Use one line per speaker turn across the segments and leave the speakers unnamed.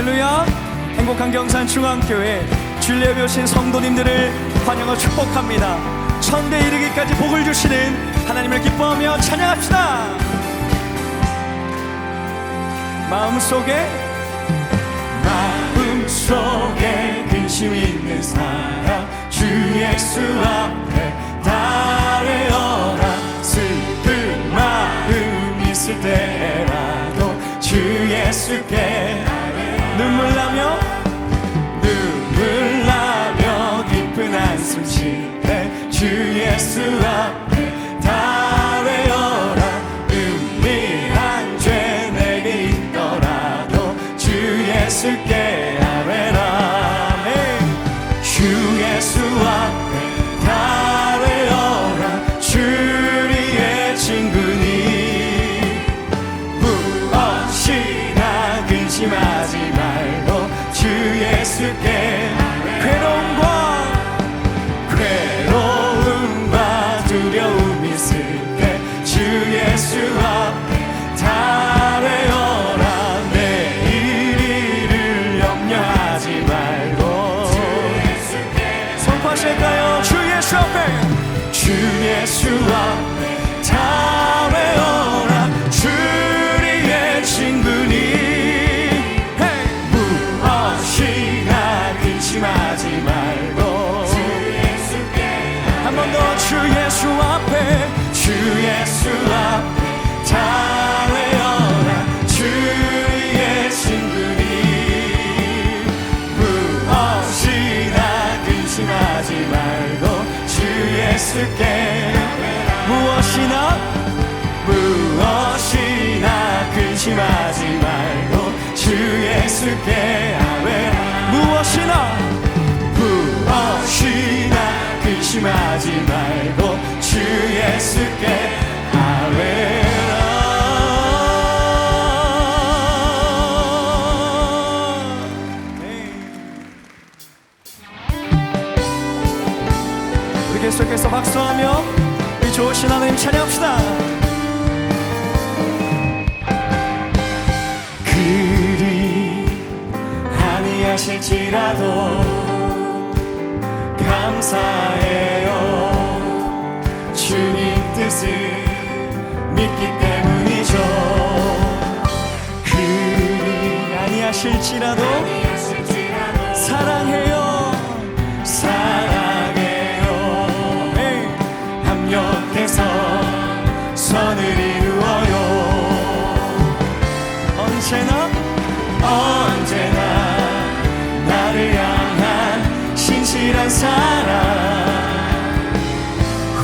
할렐루야. 행복한 경산중앙교회 주일에 오신 성도님들을 환영하고 축복합니다. 천대 이르기까지 복을 주시는 하나님을 기뻐하며 찬양합시다. 마음속에 근심 있는 사람 주 예수 앞에 달려라. 슬픈 마음 있을 때라도 주 예수께 눈물 나며 깊은 한숨 쉴 때 주 예수 앞에 달려라. 은밀한 죄 내게 있더라도 주 예수께 아뢰라. 주 예수 앞에 달려라. 주리의 친구니 무엇이나 근심하지 말고 주 예수께 괴로움과 두려움 있을 때 주 예수 앞에 달려라. 내일 일을 염려하지 말고 선포하실까요? 주 예수 앞에 달려라. 주리의 친구니 무엇이나 근심하지 말고 한 번 더 주 예수 앞에 달려라. 주의 친구니 무엇이나 근심하지 말고 주 예수께 무엇이나 근심하지 말고 주 예수께 아뢰라. 무엇이나 근심하지 말고 주 예수께 아뢰라. 우리 계속해서 박수하며 이 좋으신 하나님 찬양합시다. 그리 아니하실지라도 감사해요. 주님 뜻을 믿기 때문이죠. 그리 아니하실지라도 사랑해요. 합력해서 선을 이루어요. 언제나 나를 향한 신실한 사랑,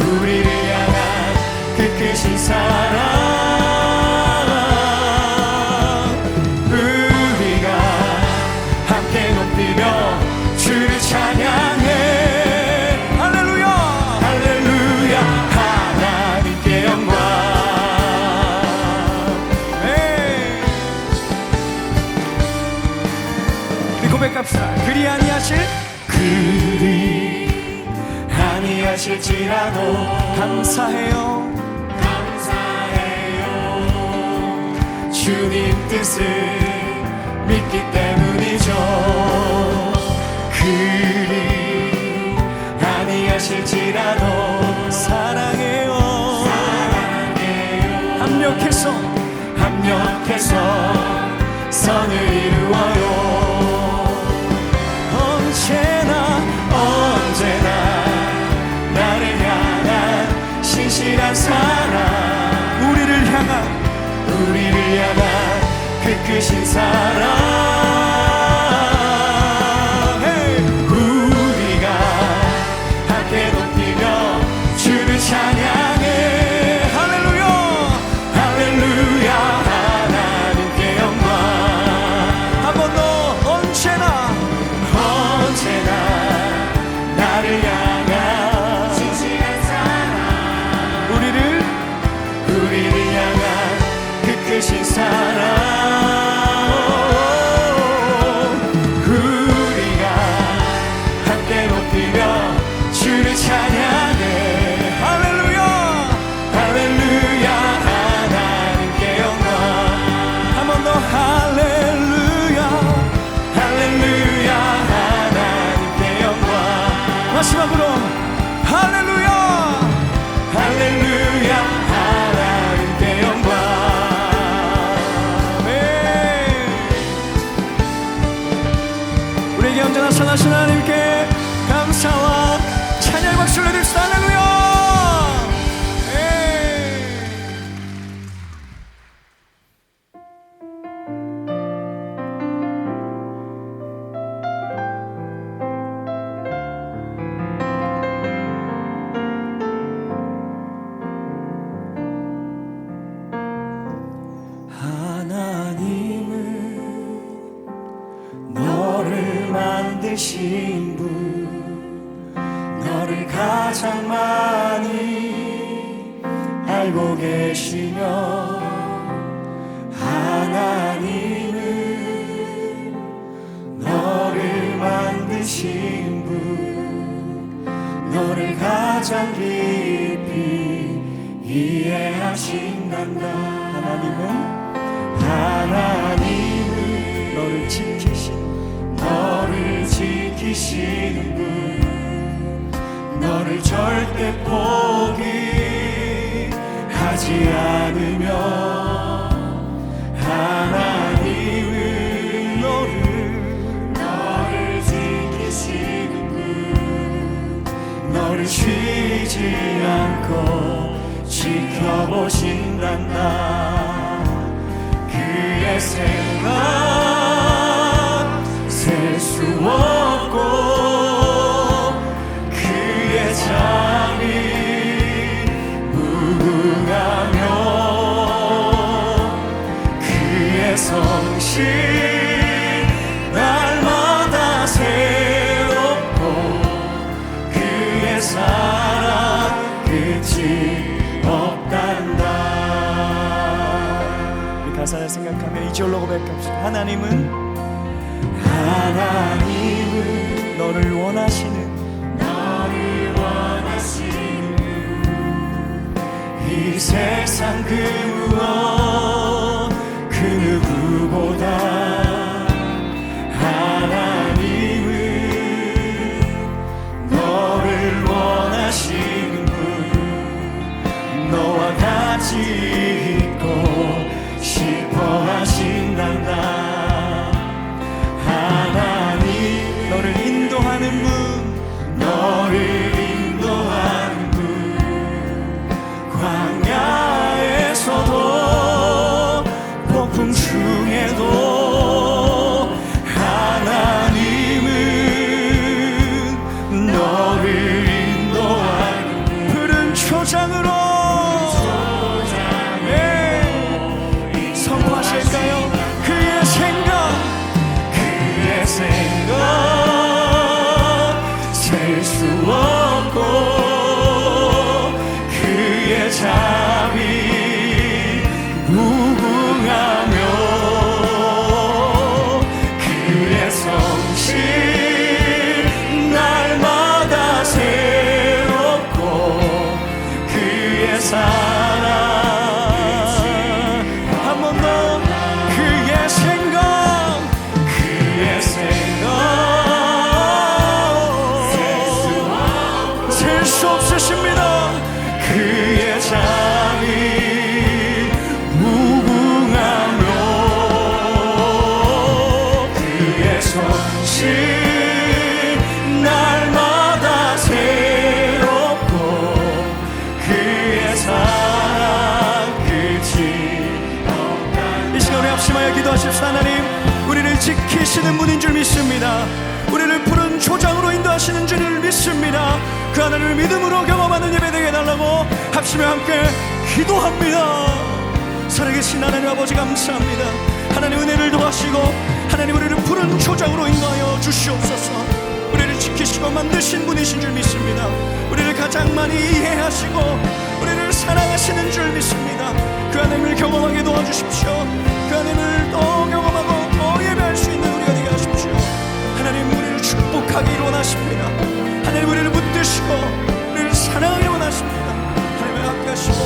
우리를 향한 그 크신 사랑, 우리가 함께 높이며 주를 찬양해. 할렐루야 할렐루야 하나님께 영광. 우리 고백합시다. 그리 아니하실지라도 감사해요. 주님 뜻을 믿기 때문이죠. 그리 아니하실지라도 사랑해요. 합력해서 선을 이루어요. 언제나 나를 향한 신실한 사랑, 우리를 향한 그 크신 사랑, 우리가 함께 높이며 주를 찬양해. 할렐루야 할렐루야 하나님께 영광. 한 번 더. 언제나 나를 향한 진실한 사랑, 우리를 향한 그 크신 사랑, 만드신 분, 너를 가장 많이 알고 계시며, 하나님은 너를 만드신 분, 너를 가장 깊이 이해하신단다. 하나님은 너를 지키시는 분, 너를 절대 포기하지 않으며, 하나님은 너를 지키시는 분, 너를 쉬지 않고 지켜보신단다. 그의 생각 셀 수 없고, 그의 잠이 무궁하며, 그의 성실 날마다 새롭고, 그의 사랑 끝이 없단다. 이 가사를 생각하며 이 절로 고백합시다. 하나님은 너를 원하시는 이 세상 그 무엇 그 누구보다 하나님은 너를 원하시는 분, 너와 같이 있고 싶어 하신단다. 하나님 너를 인도하는 분, 광야에서도 폭풍 중에도 하나님은 너를 인도하는 푸른 초장으로 선포하실까요? 그의 생각 셀 수 없고, 그의 잠이 무궁하며, 그의 성실 날마다 새롭고, 그의 사랑 한 번 더. 그의 생각 셀 수 없으십니다. 그의 잠이 무궁하며, 그의 성실 날마다 새롭고, 그의 사랑 끝이 없다. 이 시간 우리 합심하여 기도하십시다. 하나님, 우리를 지키시는 분인 줄 믿습니다. 우리를 푸른 초장으로 인도하시는 줄을 믿습니다. 그 하나님을 믿음으로 경험하는 예배 되게 해달라고 합심에 함께 기도합니다. 살아계신 하나님 아버지 감사합니다. 하나님 은혜를 도와시고, 하나님 우리를 푸른 초장으로 인도하여 주시옵소서. 우리를 지키시고 만드신 분이신 줄 믿습니다. 우리를 가장 많이 이해하시고 우리를 사랑하시는 줄 믿습니다. 그 하나님을 경험하게 도와주십시오. 그 하나님을 더 경험하고 더 예배할 수 있는 우리가 되게 하십시오. 하나님 우리를 축복하기 원하십니다. 하나님 우리를 붙드시고 우리를 사랑하기 원하십니다. 하나님을 함께하시고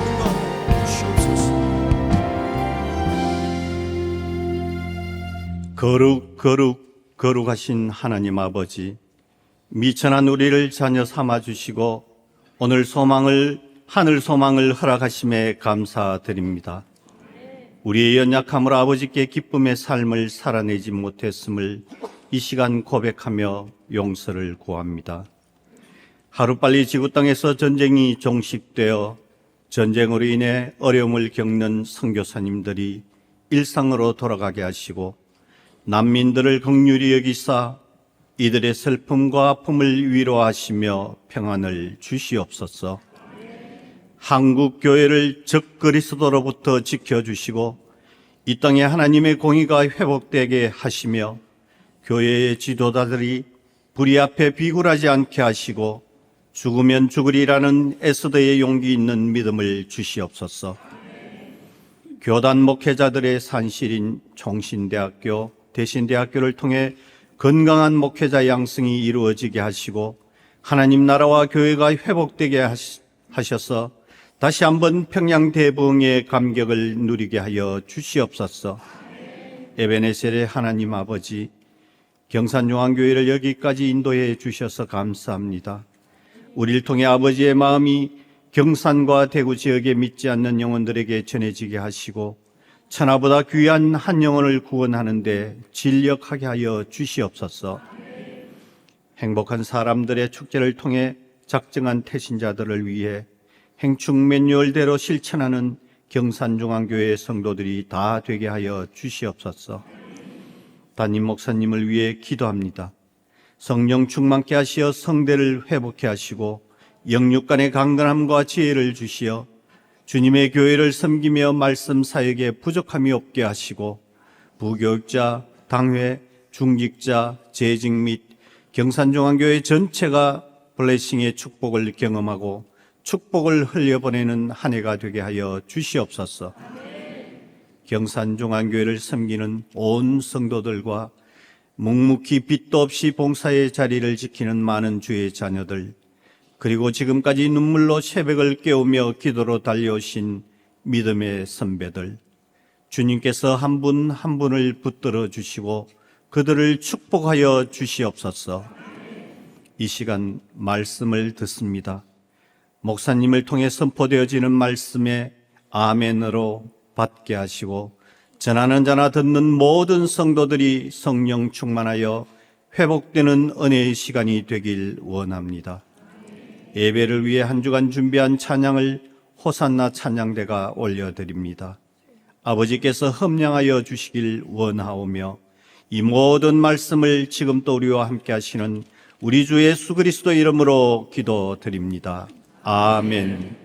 인도하고 주시옵소서.
거룩하신 하나님 아버지, 미천한 우리를 자녀 삼아주시고 오늘 하늘 소망을 허락하심에 감사드립니다. 우리의 연약함으로 아버지께 기쁨의 삶을 살아내지 못했음을 이 시간 고백하며 용서를 구합니다. 하루빨리 지구 땅에서 전쟁이 종식되어 전쟁으로 인해 어려움을 겪는 선교사님들이 일상으로 돌아가게 하시고, 난민들을 긍휼히 여기사 이들의 슬픔과 아픔을 위로하시며 평안을 주시옵소서. 한국 교회를 적그리스도로부터 지켜주시고 이 땅에 하나님의 공의가 회복되게 하시며 교회의 지도자들이 불의 앞에 비굴하지 않게 하시고 죽으면 죽으리라는 에스더의 용기 있는 믿음을 주시옵소서. 교단 목회자들의 산실인 총신대학교, 대신대학교를 통해 건강한 목회자 양성이 이루어지게 하시고 하나님 나라와 교회가 회복되게 하셔서 다시 한번 평양대부흥의 감격을 누리게 하여 주시옵소서. 에베네셀의 하나님 아버지, 경산중앙교회를 여기까지 인도해 주셔서 감사합니다. 우리를 통해 아버지의 마음이 경산과 대구 지역에 믿지 않는 영혼들에게 전해지게 하시고 천하보다 귀한 한 영혼을 구원하는 데 진력하게 하여 주시옵소서. 행복한 사람들의 축제를 통해 작정한 태신자들을 위해 행축 매뉴얼대로 실천하는 경산중앙교회 성도들이 다 되게 하여 주시옵소서. 담임 목사님을 위해 기도합니다. 성령 충만케 하시어 성대를 회복케 하시고 영육간의 강건함과 지혜를 주시어 주님의 교회를 섬기며 말씀 사역에 부족함이 없게 하시고 부교육자, 당회, 중직자, 재직 및 경산중앙교회 전체가 블레싱의 축복을 경험하고 축복을 흘려보내는 한 해가 되게 하여 주시옵소서. 경산중앙교회를 섬기는 온 성도들과 묵묵히 빛도 없이 봉사의 자리를 지키는 많은 주의 자녀들, 그리고 지금까지 눈물로 새벽을 깨우며 기도로 달려오신 믿음의 선배들, 주님께서 한 분 한 분을 붙들어 주시고 그들을 축복하여 주시옵소서. 이 시간 말씀을 듣습니다. 목사님을 통해 선포되어지는 말씀에 아멘으로 받게 하시고 전하는 자나 듣는 모든 성도들이 성령 충만하여 회복되는 은혜의 시간이 되길 원합니다. 예배를 위해 한 주간 준비한 찬양을 호산나 찬양대가 올려드립니다. 아버지께서 흠량하여 주시길 원하오며 이 모든 말씀을 지금 또 우리와 함께 하시는 우리 주 예수 그리스도 이름으로 기도드립니다. 아멘.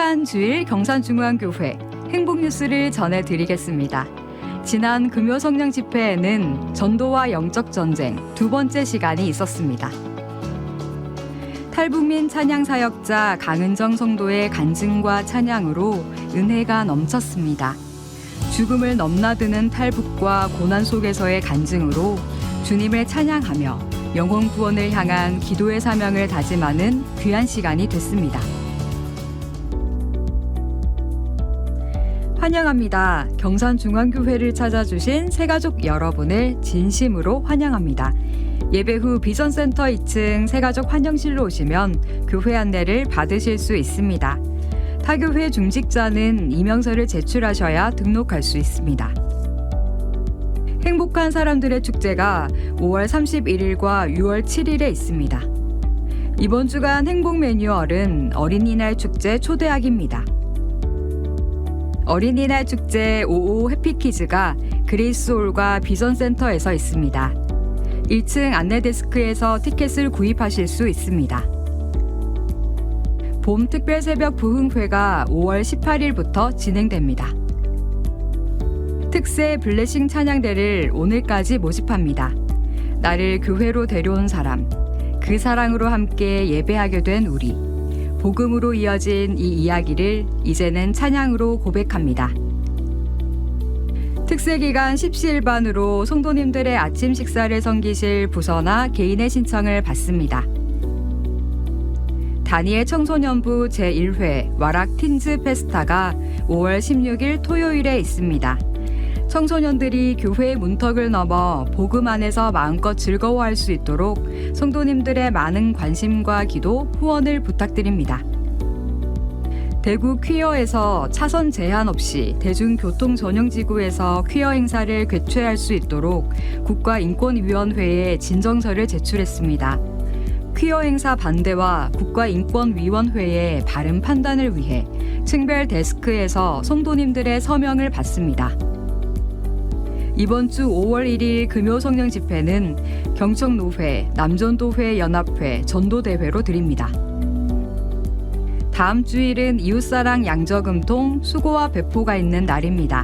행복한 주일 경산중앙교회 행복뉴스를 전해드리겠습니다. 지난 금요 성령 집회에는 전도와 영적 전쟁 두 번째 시간이 있었습니다. 탈북민 찬양 사역자 강은정 성도의 간증과 찬양으로 은혜가 넘쳤습니다. 죽음을 넘나드는 탈북과 고난 속에서의 간증으로 주님을 찬양하며 영혼 구원을 향한 기도의 사명을 다짐하는 귀한 시간이 됐습니다. 환영합니다. 경산중앙교회를 찾아주신 새가족 여러분을 진심으로 환영합니다. 예배 후 비전센터 2층 새가족 환영실로 오시면 교회 안내를 받으실 수 있습니다. 타교회 중직자는 이명서를 제출하셔야 등록할 수 있습니다. 행복한 사람들의 축제가 5월 31일과 6월 7일에 있습니다. 이번 주간 행복 매뉴얼은 어린이날 축제 초대학입니다. 어린이날 축제 55 해피키즈가 그레이스홀과 비전센터에서 있습니다. 1층 안내데스크에서 티켓을 구입하실 수 있습니다. 봄 특별 새벽 부흥회가 5월 18일부터 진행됩니다. 특세 블레싱 찬양대를 오늘까지 모집합니다. 나를 교회로 데려온 사람, 그 사랑으로 함께 예배하게 된 우리, 복음으로 이어진 이 이야기를 이제는 찬양으로 고백합니다. 특세 기간 십시일반으로 성도님들의 아침 식사를 섬기실 부서나 개인의 신청을 받습니다. 다니엘 청소년부 제1회 와락 틴즈 페스타가 5월 16일 토요일에 있습니다. 청소년들이 교회의 문턱을 넘어 복음 안에서 마음껏 즐거워할 수 있도록 성도님들의 많은 관심과 기도, 후원을 부탁드립니다. 대구 퀴어에서 차선 제한 없이 대중교통 전용지구에서 퀴어 행사를 개최할 수 있도록 국가인권위원회에 진정서를 제출했습니다. 퀴어 행사 반대와 국가인권위원회의 바른 판단을 위해 층별 데스크에서 성도님들의 서명을 받습니다. 이번 주 5월 1일 금요 성령 집회는 경청노회, 남전도회 연합회 전도대회로 드립니다. 다음 주일은 이웃사랑 양저금통 수고와 배포가 있는 날입니다.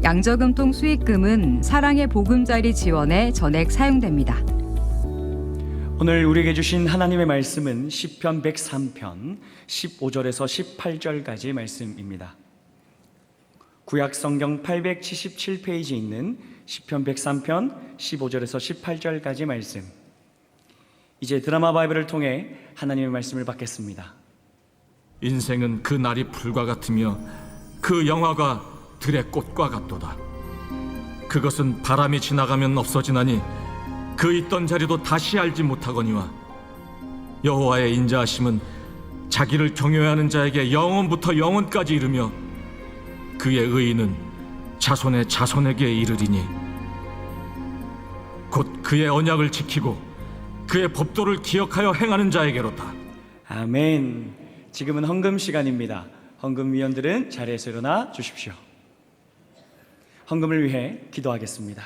양저금통 수익금은 사랑의 보금자리 지원에 전액 사용됩니다.
오늘 우리에게 주신 하나님의 말씀은 시편 103편 15절에서 18절까지 말씀입니다. 구약 성경 877페이지에 있는 시편 103편 15절에서 18절까지 말씀. 이제 드라마 바이블을 통해 하나님의 말씀을 받겠습니다.
인생은 그 날이 풀과 같으며 그 영화가 들의 꽃과 같도다. 그것은 바람이 지나가면 없어지나니 그 있던 자리도 다시 알지 못하거니와 여호와의 인자하심은 자기를 경외하는 자에게 영원부터 영원까지 이르며 그의 의의는 자손의 자손에게 이르리니 곧 그의 언약을 지키고 그의 법도를 기억하여 행하는 자에게로다.
아멘. 지금은 헌금 시간입니다. 헌금위원들은 자리에서 일어나 주십시오. 헌금을 위해 기도하겠습니다.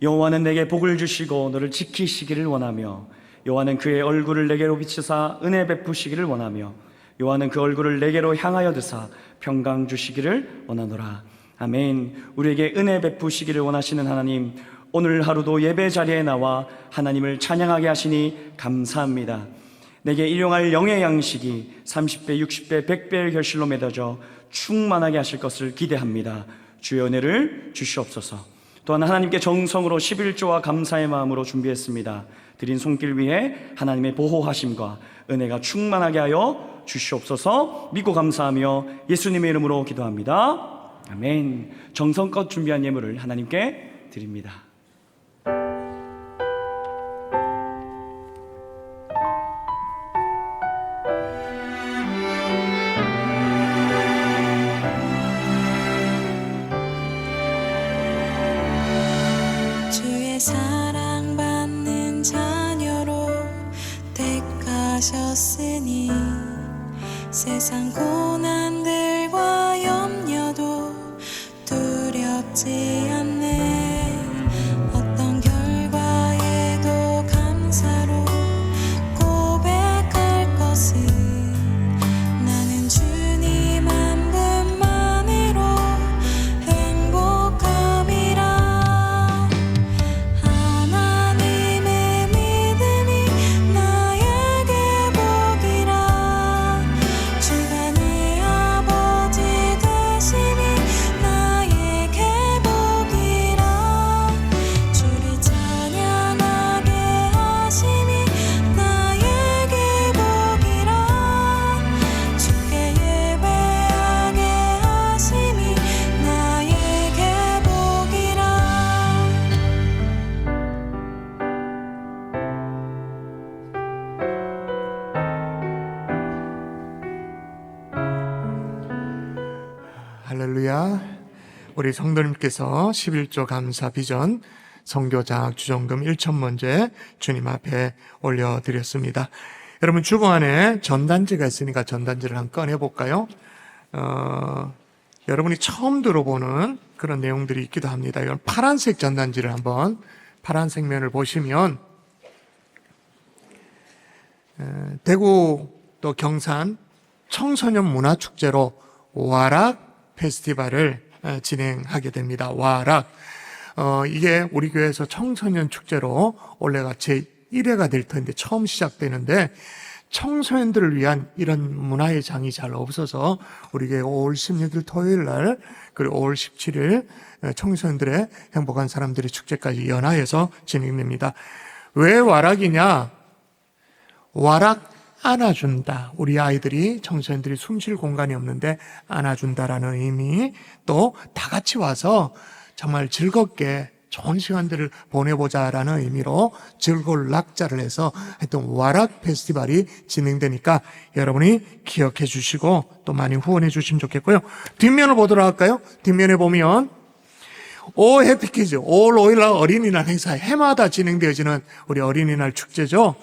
여호와는 내게 복을 주시고 너를 지키시기를 원하며 여호와는 그의 얼굴을 내게로 비추사 은혜 베푸시기를 원하며 여호와는 그 얼굴을 내게로 향하여 드사 평강 주시기를 원하노라. 아멘. 우리에게 은혜 베푸시기를 원하시는 하나님, 오늘 하루도 예배 자리에 나와 하나님을 찬양하게 하시니 감사합니다. 내게 일용할 영의 양식이 30배, 60배, 100배의 결실로 맺어져 충만하게 하실 것을 기대합니다. 주의 은혜를 주시옵소서. 또한 하나님께 정성으로 11조와 감사의 마음으로 준비했습니다. 드린 손길 위에 하나님의 보호하심과 은혜가 충만하게 하여 주시옵소서. 믿고 감사하며 예수님의 이름으로 기도합니다. 아멘. 정성껏 준비한 예물을 하나님께 드립니다.
주의 사랑받는 자녀로 택하셨으니 세상 고난들과 염려도 두렵지 않네. 어떤 결과에도 감사로 고백할 것은 나는 주님
할렐루야. 우리 성도님께서 11조 감사 비전 선교 장학 주정금 1,000문제 주님 앞에 올려드렸습니다. 여러분 주보안에 전단지가 있으니까 전단지를 한번 꺼내볼까요? 여러분이 처음 들어보는 그런 내용들이 있기도 합니다. 이건 파란색 전단지를 한번 파란색 면을 보시면 대구 또 경산 청소년 문화축제로 와락 페스티벌을 진행하게 됩니다. 와락. 이게 우리 교회에서 청소년 축제로 올해가 제1회가 될 텐데 처음 시작되는데 청소년들을 위한 이런 문화의 장이 잘 없어서 우리 교회 5월 16일 토요일 날 그리고 5월 17일 청소년들의 행복한 사람들의 축제까지 연하여서 진행됩니다. 왜 와락이냐? 와락 안아준다. 우리 아이들이 청소년들이 숨쉴 공간이 없는데 안아준다라는 의미, 또 다 같이 와서 정말 즐겁게 좋은 시간들을 보내보자라는 의미로 즐거울 락자를 해서 하여튼 와락 페스티벌이 진행되니까 여러분이 기억해 주시고 또 많이 후원해 주시면 좋겠고요. 뒷면을 보도록 할까요? 뒷면에 보면 오 해피키즈, 올 5일날 어린이날 행사, 해마다 진행되어지는 우리 어린이날 축제죠.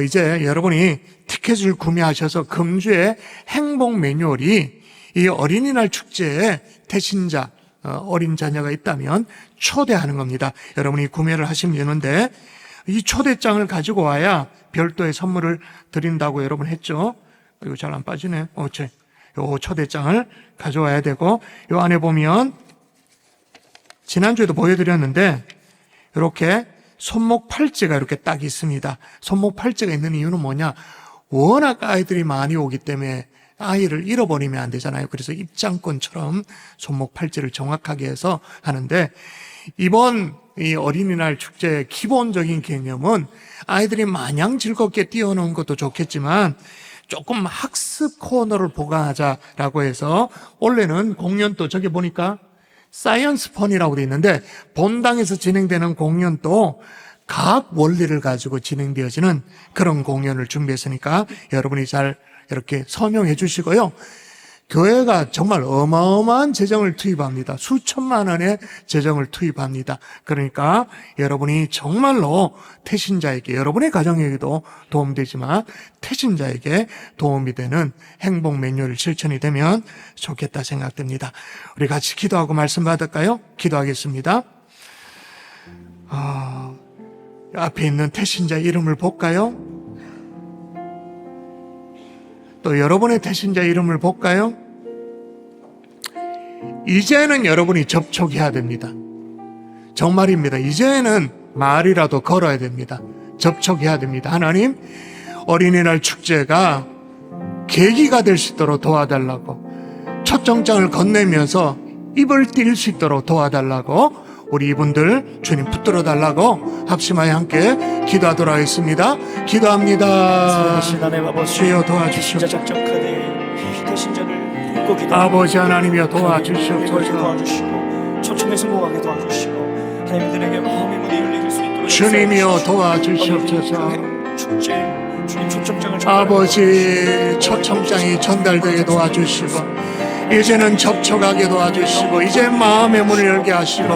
이제 여러분이 티켓을 구매하셔서 금주의 행복 매뉴얼이 이 어린이날 축제에 태신자, 어린 자녀가 있다면 초대하는 겁니다. 여러분이 구매를 하시면 되는데 이 초대장을 가지고 와야 별도의 선물을 드린다고 여러분 했죠. 이거 잘 안 빠지네. 요 초대장을 가져와야 되고 요 안에 보면 지난주에도 보여드렸는데 이렇게 손목 팔찌가 이렇게 딱 있습니다. 손목 팔찌가 있는 이유는 뭐냐? 워낙 아이들이 많이 오기 때문에 아이를 잃어버리면 안 되잖아요. 그래서 입장권처럼 손목 팔찌를 정확하게 해서 하는데 이번 이 어린이날 축제의 기본적인 개념은 아이들이 마냥 즐겁게 뛰어노는 것도 좋겠지만 조금 학습 코너를 보강하자라고 해서 원래는 공연도 저기 보니까 사이언스 펀이라고 되어 있는데 본당에서 진행되는 공연도 과학 원리를 가지고 진행되어지는 그런 공연을 준비했으니까 여러분이 잘 이렇게 서명해 주시고요. 교회가 정말 어마어마한 재정을 투입합니다. 수천만 원의 재정을 투입합니다. 그러니까 여러분이 정말로 태신자에게, 여러분의 가정에게도 도움되지만 태신자에게 도움이 되는 행복 매뉴얼 실천이 되면 좋겠다 생각됩니다. 우리 같이 기도하고 말씀 받을까요? 기도하겠습니다. 앞에 있는 태신자 이름을 볼까요? 또 여러분의 태신자 이름을 볼까요? 이제는 여러분이 접촉해야 됩니다. 정말입니다. 이제는 말이라도 걸어야 됩니다. 접촉해야 됩니다. 하나님, 어린이날 축제가 계기가 될 수 있도록 도와달라고, 초청장을 건네면서 입을 띨 수 있도록 도와달라고, 우리 이분들 주님 붙들어 달라고 합심하여 함께 기도하도록 하겠습니다. 기도합니다.
하나님 아버지,
주여 도와주시옵소서.
작정하되 태신자를 돕고 기도하고
아버지 하나님이여 도와주시옵소서.
도와주시고 초청에 성공하게 도와주시고 하나님들에게 마음의 문이 열릴 수 있도록
주님이여 도와주시옵소서.
축제 주님 초청장을
아버지 초청장이 전달되게 도와주시고 이제는 접촉하게 도와주시고 이제 마음의 문을 열게 하시고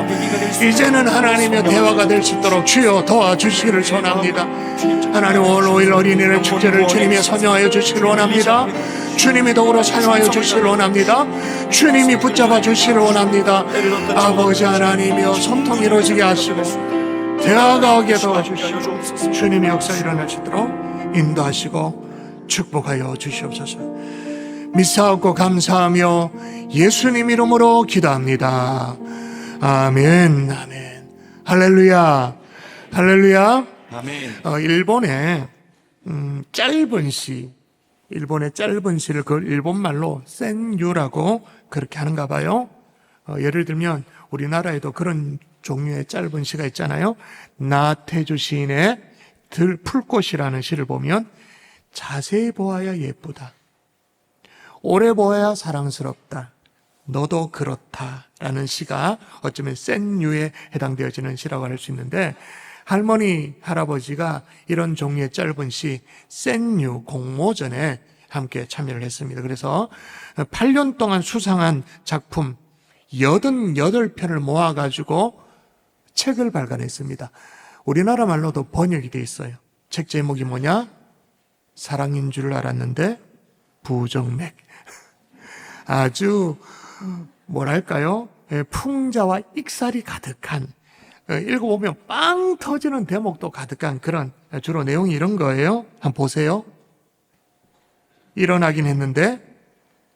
이제는 하나님의 대화가 될 수 있도록 주여 도와주시기를 원합니다. 하나님 올 5일 어린이날 축제를 주님이 선영하여 주시기를 원합니다. 주님이 더불어 사용하여 주시기를 원합니다. 주님이 붙잡아 주시기를 원합니다. 아버지 하나님이여 소통이 이루어지게 하시고 대화가 오게 도와주시고 주님의 역사 일어나시도록 인도하시고 축복하여 주시옵소서. 믿사옵고 감사하며 예수님 이름으로 기도합니다. 아멘, 아멘. 할렐루야, 할렐루야.
아멘.
일본의 짧은 시, 일본의 짧은 시를 그 일본말로 센유라고 그렇게 하는가 봐요. 예를 들면 우리나라에도 그런 종류의 짧은 시가 있잖아요. 나태주 시인의 들풀꽃이라는 시를 보면 자세히 보아야 예쁘다, 오래 보아야 사랑스럽다, 너도 그렇다 라는 시가 어쩌면 센유에 해당되어지는 시라고 할 수 있는데 할머니, 할아버지가 이런 종류의 짧은 시 센유 공모전에 함께 참여를 했습니다. 그래서 8년 동안 수상한 작품 88편을 모아가지고 책을 발간했습니다. 우리나라 말로도 번역이 돼 있어요. 책 제목이 뭐냐? 사랑인 줄 알았는데 부정맥. 아주 뭐랄까요? 풍자와 익살이 가득한, 읽어보면 빵 터지는 대목도 가득한 그런, 주로 내용이 이런 거예요. 한번 보세요. 일어나긴 했는데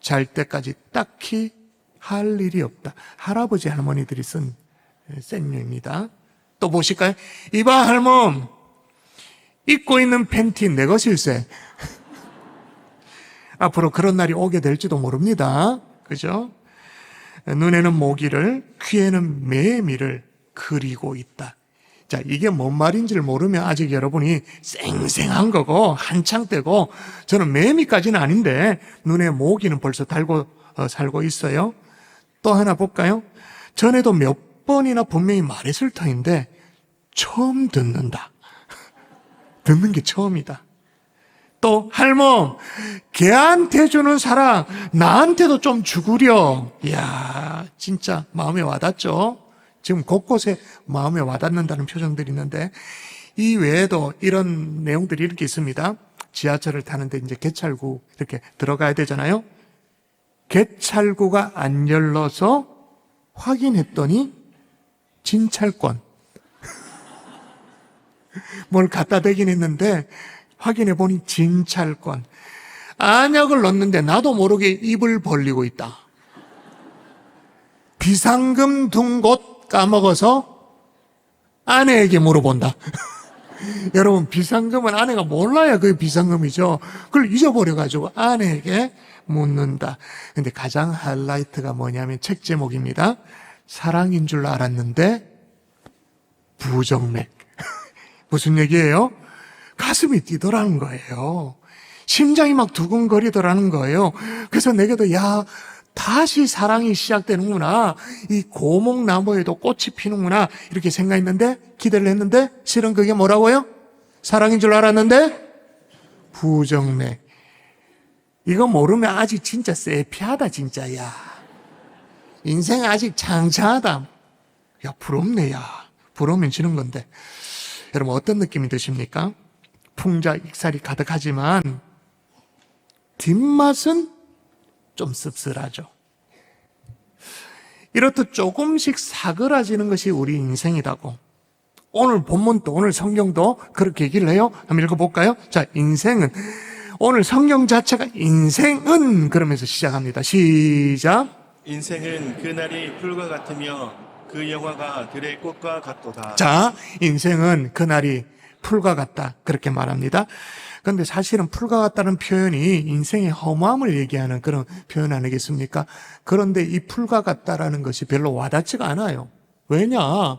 잘 때까지 딱히 할 일이 없다. 할아버지 할머니들이 쓴 생류입니다. 또 보실까요? 이봐 할멈, 입고 있는 팬티 내 것일세. 앞으로 그런 날이 오게 될지도 모릅니다. 그죠? 눈에는 모기를, 귀에는 매미를 그리고 있다. 자, 이게 뭔 말인지를 모르면 아직 여러분이 쌩쌩한 거고 한창 때고, 저는 매미까지는 아닌데 눈에 모기는 벌써 달고 살고 있어요. 또 하나 볼까요? 전에도 몇 번이나 분명히 말했을 터인데 처음 듣는다. 듣는 게 처음이다. 또 할멈, 걔한테 주는 사랑 나한테도 좀 주구려. 이야, 진짜 마음에 와닿죠? 지금 곳곳에 마음에 와닿는다는 표정들이 있는데, 이 외에도 이런 내용들이 이렇게 있습니다. 지하철을 타는데 이제 개찰구 이렇게 들어가야 되잖아요. 개찰구가 안 열려서 확인했더니 진찰권. 뭘 갖다 대긴 했는데 확인해 보니 진찰권. 안약을 넣는데 나도 모르게 입을 벌리고 있다. 비상금 둔 곳 까먹어서 아내에게 물어본다. 여러분, 비상금은 아내가 몰라야 그게 비상금이죠. 그걸 잊어버려가지고 아내에게 묻는다. 근데 가장 하이라이트가 뭐냐면 책 제목입니다. 사랑인 줄 알았는데 부정맥. 무슨 얘기예요? 가슴이 뛰더라는 거예요. 심장이 막 두근거리더라는 거예요. 그래서 내게도 야, 다시 사랑이 시작되는구나. 이 고목나무에도 꽃이 피는구나. 이렇게 생각했는데, 기대를 했는데, 실은 그게 뭐라고요? 사랑인 줄 알았는데 부정맥. 이거 모르면 아직 진짜 세피하다, 진짜. 야, 인생 아직 창창하다. 야, 부럽네. 야, 부러우면 지는 건데. 여러분, 어떤 느낌이 드십니까? 풍자 익살이 가득하지만 뒷맛은 좀 씁쓸하죠. 이렇듯 조금씩 사그라지는 것이 우리 인생이라고. 오늘 본문도, 오늘 성경도 그렇게 얘기를 해요. 한번 읽어볼까요? 자, 인생은, 오늘 성경 자체가 인생은 그러면서 시작합니다. 시작.
인생은 그날이 풀과 같으며 그 영화가 들의 꽃과 같도다.
자, 인생은 그날이 풀과 같다. 그렇게 말합니다. 그런데 사실은 풀과 같다는 표현이 인생의 허무함을 얘기하는 그런 표현 아니겠습니까? 그런데 이 풀과 같다라는 것이 별로 와닿지가 않아요. 왜냐?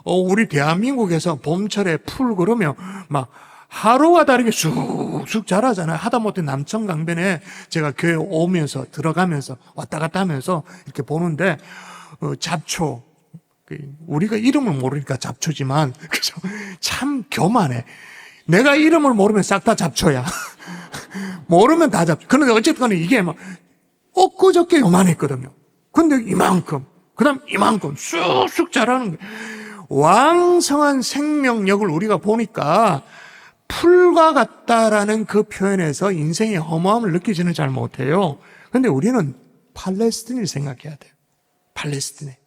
우리 대한민국에서 봄철에 풀 그러면 막 하루가 다르게 쑥쑥 자라잖아요. 하다못해 남천 강변에 제가 교회 오면서 들어가면서 왔다 갔다 하면서 이렇게 보는데 잡초, 우리가 이름을 모르니까 잡초지만 그죠? 참 교만해. 내가 이름을 모르면 싹 다 잡초야. 모르면 다 잡초. 그런데 어쨌든 간에 이게 막 엊그저께 요만했거든요. 근데 이만큼, 그 다음 이만큼 쑥쑥 자라는 거예요. 왕성한 생명력을 우리가 보니까 풀과 같다라는 그 표현에서 인생의 허무함을 느끼지는 잘 못해요. 그런데 우리는 팔레스틴을 생각해야 돼요. 팔레스틴에.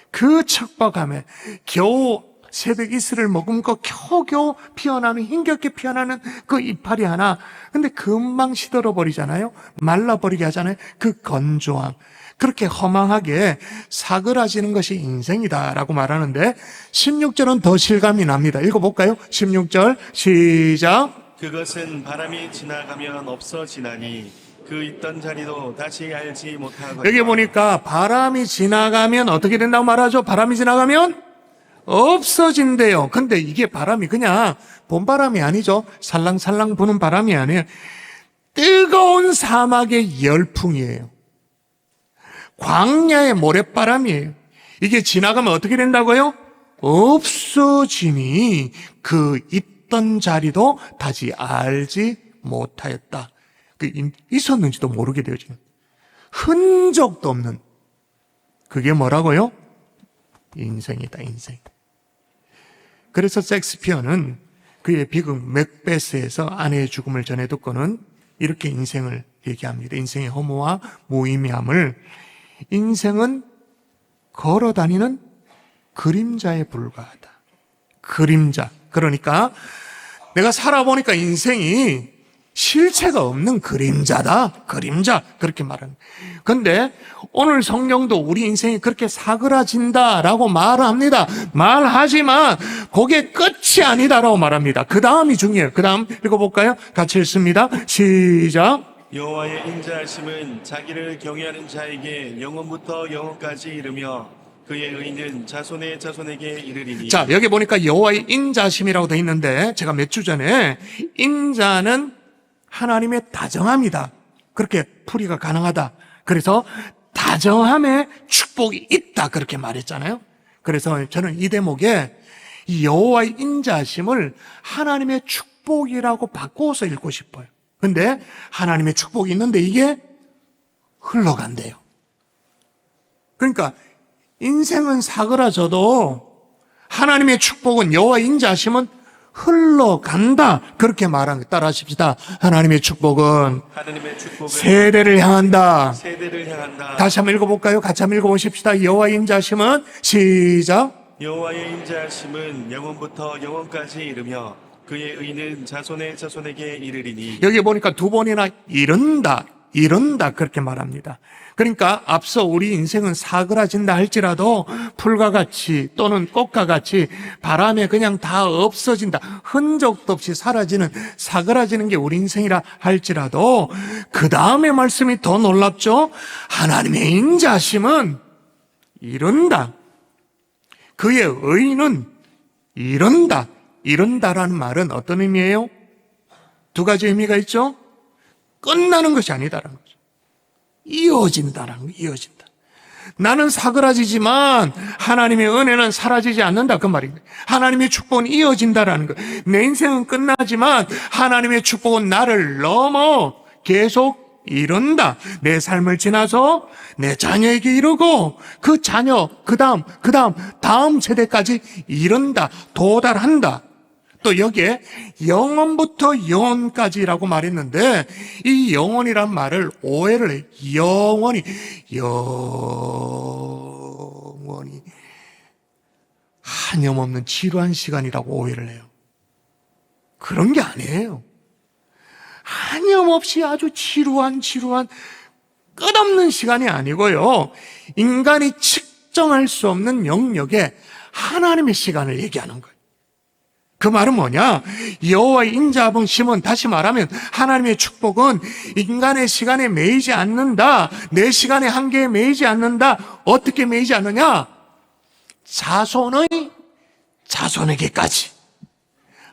그 척박함에 겨우 새벽 이슬을 머금고 겨우겨우 피어나는, 힘겹게 피어나는 그 이파리 하나. 근데 금방 시들어버리잖아요. 말라버리게 하잖아요. 그 건조함. 그렇게 허망하게 사그라지는 것이 인생이다라고 말하는데 16절은 더 실감이 납니다. 읽어볼까요? 16절 시작.
그것은 바람이 지나가면 없어지나니 그 있던 자리도 다시 알지 못하고.
여기 보니까 바람이 지나가면 어떻게 된다고 말하죠? 바람이 지나가면 없어진대요. 근데 이게 바람이 그냥 봄바람이 아니죠. 살랑살랑 부는 바람이 아니에요. 뜨거운 사막의 열풍이에요. 광야의 모래바람이에요. 이게 지나가면 어떻게 된다고요? 없어지니 그 있던 자리도 다시 알지 못하였다. 있었는지도 모르게 되어지는, 흔적도 없는 그게 뭐라고요? 인생이다, 인생. 그래서 섹스피어는 그의 비극 맥베스에서 아내의 죽음을 전해 듣고는 이렇게 인생을 얘기합니다. 인생의 허무와 무의미함을, 인생은 걸어다니는 그림자에 불과하다. 그림자. 그러니까 내가 살아보니까 인생이 실체가 없는 그림자다. 그림자. 그렇게 말하는. 근데 오늘 성경도 우리 인생이 그렇게 사그라진다라고 말합니다. 말하지만 그게 끝이 아니다라고 말합니다. 그 다음이 중요해요. 그 다음 읽어볼까요? 같이 읽습니다. 시작.
여호와의 인자하심은 자기를 경외하는 자에게 영원부터 영원까지 이르며 그의 의는 자손의 자손에게 이르리니.
자, 여기 보니까 여호와의 인자심이라고 돼 있는데, 제가 몇 주 전에 인자는 하나님의 다정함이다, 그렇게 풀이가 가능하다, 그래서 다정함에 축복이 있다, 그렇게 말했잖아요. 그래서 저는 이 대목에 이 여호와의 인자심을 하나님의 축복이라고 바꿔서 읽고 싶어요. 근데 하나님의 축복이 있는데 이게 흘러간대요. 그러니까 인생은 사그라져도 하나님의 축복은, 여호와의 인자하심은 흘러간다, 그렇게 말하는 거 따라하십시다. 하나님의 축복은 세대를 향한다.
세대를 향한다.
다시 한번 읽어볼까요? 같이 한번 읽어보십시다. 여호와의 인자하심은 시작.
여호와의 인자하심은 영원부터 영원까지 이르며 그의 의는 자손의 자손에게 이르리니.
여기 보니까 두 번이나 이른다, 이른다, 그렇게 말합니다. 그러니까 앞서 우리 인생은 사그라진다 할지라도 풀과 같이 또는 꽃과 같이 바람에 그냥 다 없어진다, 흔적도 없이 사라지는, 사그라지는 게 우리 인생이라 할지라도 그 다음에 말씀이 더 놀랍죠. 하나님의 인자심은 이른다. 그의 의는 이른다. 이른다라는 말은 어떤 의미예요? 두 가지 의미가 있죠. 끝나는 것이 아니다라는 거죠. 이어진다라는 거, 이어진다. 나는 사그라지지만 하나님의 은혜는 사라지지 않는다, 그 말입니다. 하나님의 축복은 이어진다라는 거. 내 인생은 끝나지만 하나님의 축복은 나를 넘어 계속 이룬다. 내 삶을 지나서 내 자녀에게 이르고 그 자녀, 다음 세대까지 이룬다, 도달한다. 또 여기에 영원부터 영원까지라고 말했는데, 이 영원이란 말을 오해를 해요. 영원히 한염없는 지루한 시간이라고 오해를 해요. 그런 게 아니에요. 한염없이 아주 지루한 끝없는 시간이 아니고요, 인간이 측정할 수 없는 영역에 하나님의 시간을 얘기하는 거예요. 그 말은 뭐냐? 여호와의 인자하심은, 다시 말하면 하나님의 축복은 인간의 시간에 매이지 않는다. 내 시간의 한계에 매이지 않는다. 어떻게 매이지 않느냐? 자손의 자손에게까지.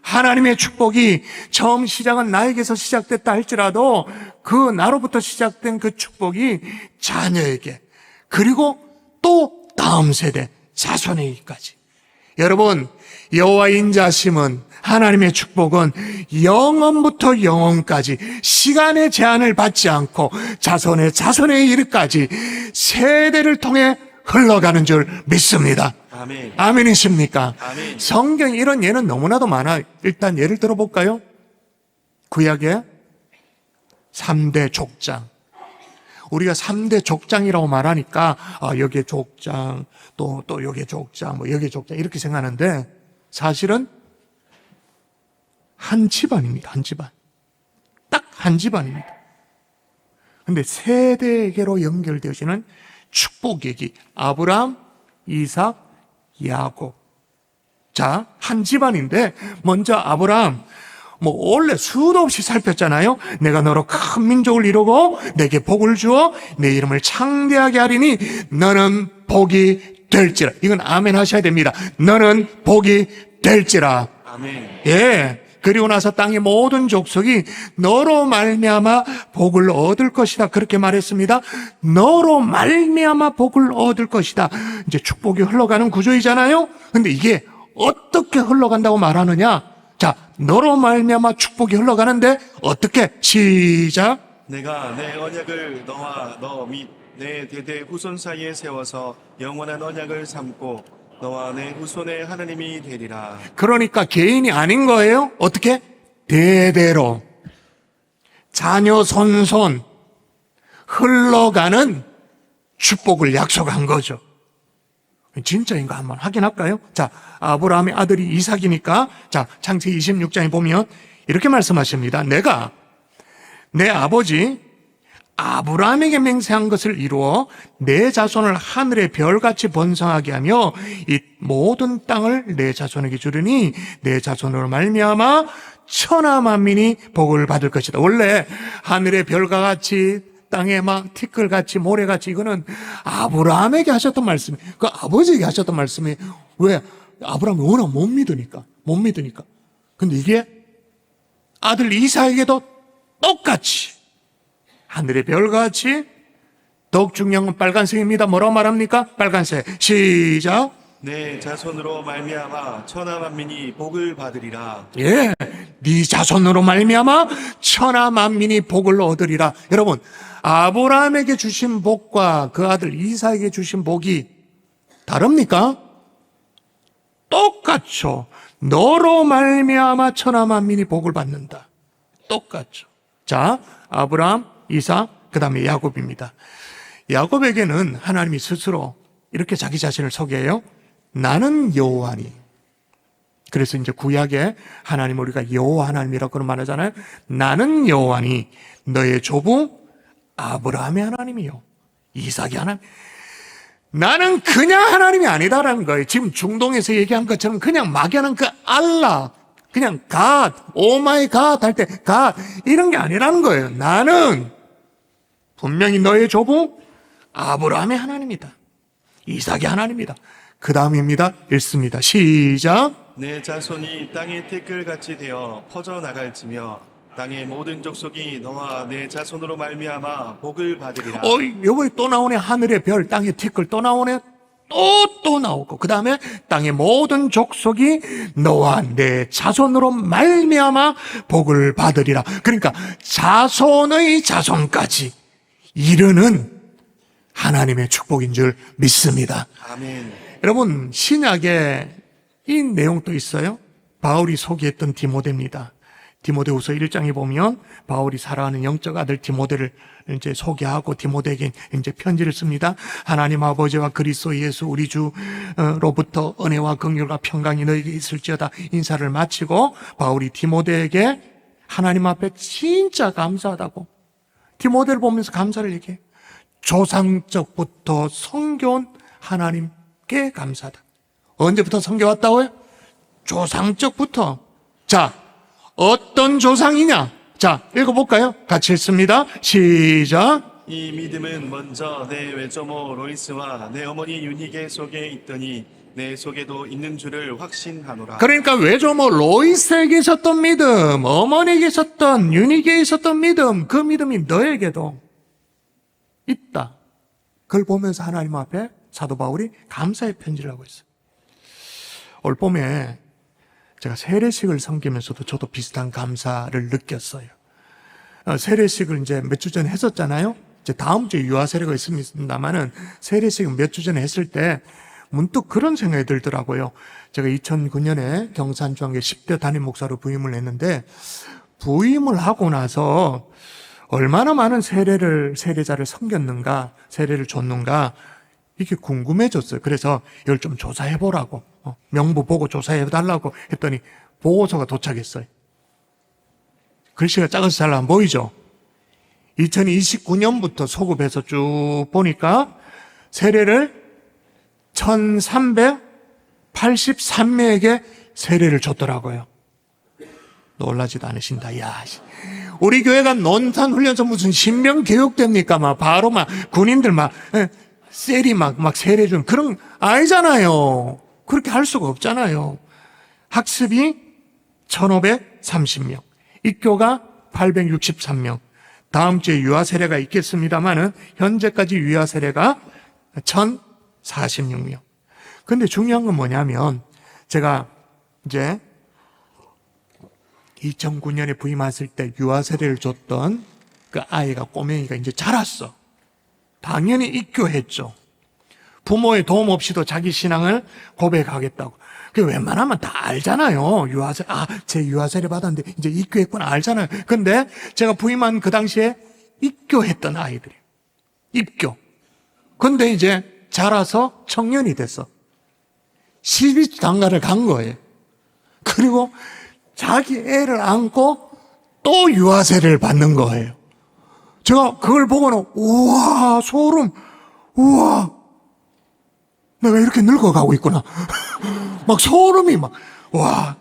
하나님의 축복이 처음 시작은 나에게서 시작됐다 할지라도 그 나로부터 시작된 그 축복이 자녀에게, 그리고 또 다음 세대 자손에게까지. 여러분, 여호와의 인자심은, 하나님의 축복은 영원부터 영원까지 시간의 제한을 받지 않고 자손의 자손에 이르기까지 세대를 통해 흘러가는 줄 믿습니다.
아멘.
아멘이십니까?
아멘.
성경 이런 예는 너무나도 많아요. 일단 예를 들어볼까요? 구약의 3대 족장. 우리가 3대 족장이라고 말하니까 여기에 족장, 또 여기에 족장, 뭐 여기에 족장 이렇게 생각하는데, 사실은 한 집안입니다. 한 집안. 딱 한 집안입니다. 근데 세대에게로 연결되어지는 축복 얘기. 아브라함, 이삭, 야곱. 자, 한 집안인데, 먼저 아브라함, 원래 수도 없이 살폈잖아요. 내가 너로 큰 민족을 이루고 내게 복을 주어 내 이름을 창대하게 하리니 너는 복이 될지라. 이건 아멘 하셔야 됩니다. 너는 복이 될지라.
아멘.
예. 그리고 나서 땅의 모든 족속이 너로 말미암아 복을 얻을 것이다, 그렇게 말했습니다. 너로 말미암아 복을 얻을 것이다. 이제 축복이 흘러가는 구조이잖아요. 근데 이게 어떻게 흘러간다고 말하느냐? 자, 너로 말미암아 축복이 흘러가는데 어떻게? 시작.
내가 내 언약을 너와 너 및 내 대대 후손 사이에 세워서 영원한 언약을 삼고 너와 내 후손의 하나님이 되리라.
그러니까 개인이 아닌 거예요. 어떻게? 대대로 자녀 손손 흘러가는 축복을 약속한 거죠. 진짜인가 한번 확인할까요? 자, 아브라함의 아들이 이삭이니까, 자, 창세기 26장에 보면 이렇게 말씀하십니다. 내가 내 아버지 아브라함에게 맹세한 것을 이루어 내 자손을 하늘의 별같이 번성하게 하며 이 모든 땅을 내 자손에게 주르니 내 자손으로 말미암아 천하 만민이 복을 받을 것이다. 원래 하늘의 별과 같이 땅에 막 티끌같이 모래같이 이거는 아브라함에게 하셨던 말씀이, 그 아버지에게 하셨던 말씀이, 왜? 아브라함이 워낙 못 믿으니까. 근데 이게 아들 이삭에게도 똑같이 하늘의 별같이, 더욱 중요한 건 빨간색입니다. 뭐라고 말합니까? 빨간색. 시작.
내 자손으로 말미암아 천하 만민이 복을 받으리라.
예, 네 자손으로 말미암아 천하 만민이 복을 얻으리라. 여러분, 아브라함에게 주신 복과 그 아들 이삭에게 주신 복이 다릅니까? 똑같죠. 너로 말미암아 천하 만민이 복을 받는다. 똑같죠. 자, 아브라함, 이삭, 그 다음에 야곱입니다. 야곱에게는 하나님이 스스로 이렇게 자기 자신을 소개해요. 나는 여호와니. 그래서 이제 구약에 하나님, 우리가 여호와 하나님이라고 말하잖아요. 나는 여호와니 너의 조부 아브라함의 하나님이요 이삭의 하나님. 나는 그냥 하나님이 아니다라는 거예요. 지금 중동에서 얘기한 것처럼 그냥 막연한 그 알라, 그냥 갓, 오마이 갓 할 때 갓, 이런 게 아니라는 거예요. 나는 분명히 너의 조부 아브라함의 하나님이다. 이삭의 하나님이다. 그 다음입니다. 읽습니다. 시작.
내 자손이 땅의 티끌같이 되어 퍼져나갈지며 땅의 모든 족속이 너와 내 자손으로 말미암아 복을 받으리라.
요번에 또 나오네. 하늘의 별, 땅의 티끌 또 나오네. 또 나오고, 그 다음에 땅의 모든 족속이 너와 내 자손으로 말미암아 복을 받으리라. 그러니까 자손의 자손까지 이르는 하나님의 축복인 줄 믿습니다.
아멘.
여러분, 신약에 이 내용도 있어요. 바울이 소개했던 디모데입니다. 디모데후서 1장에 보면 바울이 사랑하는 영적 아들 디모데를 이제 소개하고 디모데에게 이제 편지를 씁니다. 하나님 아버지와 그리스도 예수 우리 주로부터 은혜와 긍휼과 평강이 너에게 있을지어다 인사를 마치고 바울이 디모데에게 하나님 앞에 진짜 감사하다고 디모데를 보면서 감사를 얘기해. 조상적부터 섬겨온 하나님께 감사하다. 언제부터 섬겨왔다고요? 조상적부터. 자, 어떤 조상이냐? 자, 읽어볼까요? 같이 읽습니다. 시작.
이 믿음은 먼저 내 외조모 로이스와 내 어머니 유니게 속에 있더니 내 속에도 있는 줄을 확신하노라.
그러니까 외조모 로이스에게 있었던 믿음, 어머니에게 있었던, 유니게에 있었던 믿음, 그 믿음이 너에게도 있다. 그걸 보면서 하나님 앞에 사도 바울이 감사의 편지를 하고 있어요. 올 봄에 제가 세례식을 섬기면서도 저도 비슷한 감사를 느꼈어요. 세례식을 이제 몇 주 전에 했었잖아요. 이제 다음 주에 유아 세례가 있습니다만은 세례식을 몇 주 전에 했을 때 문득 그런 생각이 들더라고요. 제가 2009년에 경산중앙교 10대 담임 목사로 부임을 했는데 부임을 하고 나서 얼마나 많은 세례자를 섬겼는가, 세례를 줬는가 이게 궁금해졌어요. 그래서 이걸 좀 조사해보라고 명부 보고 조사해달라고 했더니 보고서가 도착했어요. 글씨가 작아서 잘 안 보이죠? 2029년부터 소급해서 쭉 보니까 세례를 1383명에게 세례를 줬더라고요. 놀라지도 않으신다. 야, 우리 교회가 논산훈련소 무슨 신병 교육됩니까? 막 바로 막 군인들 막 셀이 막 세례 준 그런 아니잖아요. 그렇게 할 수가 없잖아요. 학습이 1530명, 입교가 863명. 다음 주에 유아 세례가 있겠습니다만은 현재까지 유아 세례가 1046명. 근데 중요한 건 뭐냐면 제가 이제 2009년에 부임했을 때 유아 세례를 줬던 그 아이가 꼬맹이가 이제 자랐어. 당연히 입교했죠. 부모의 도움 없이도 자기 신앙을 고백하겠다고. 그 웬만하면 다 알잖아요. 유아세, 제 유아세례 받았는데 이제 입교했구나 알잖아요. 근데 제가 부임한 그 당시에 입교했던 아이들이 입교. 근데 이제 자라서 청년이 됐어. 12장가를 간 거예요. 그리고 자기 애를 안고 또 유아세례를 받는 거예요. 제가 그걸 보고는 우와 소름, 우와 내가 이렇게 늙어가고 있구나. 막 소름이 막 와.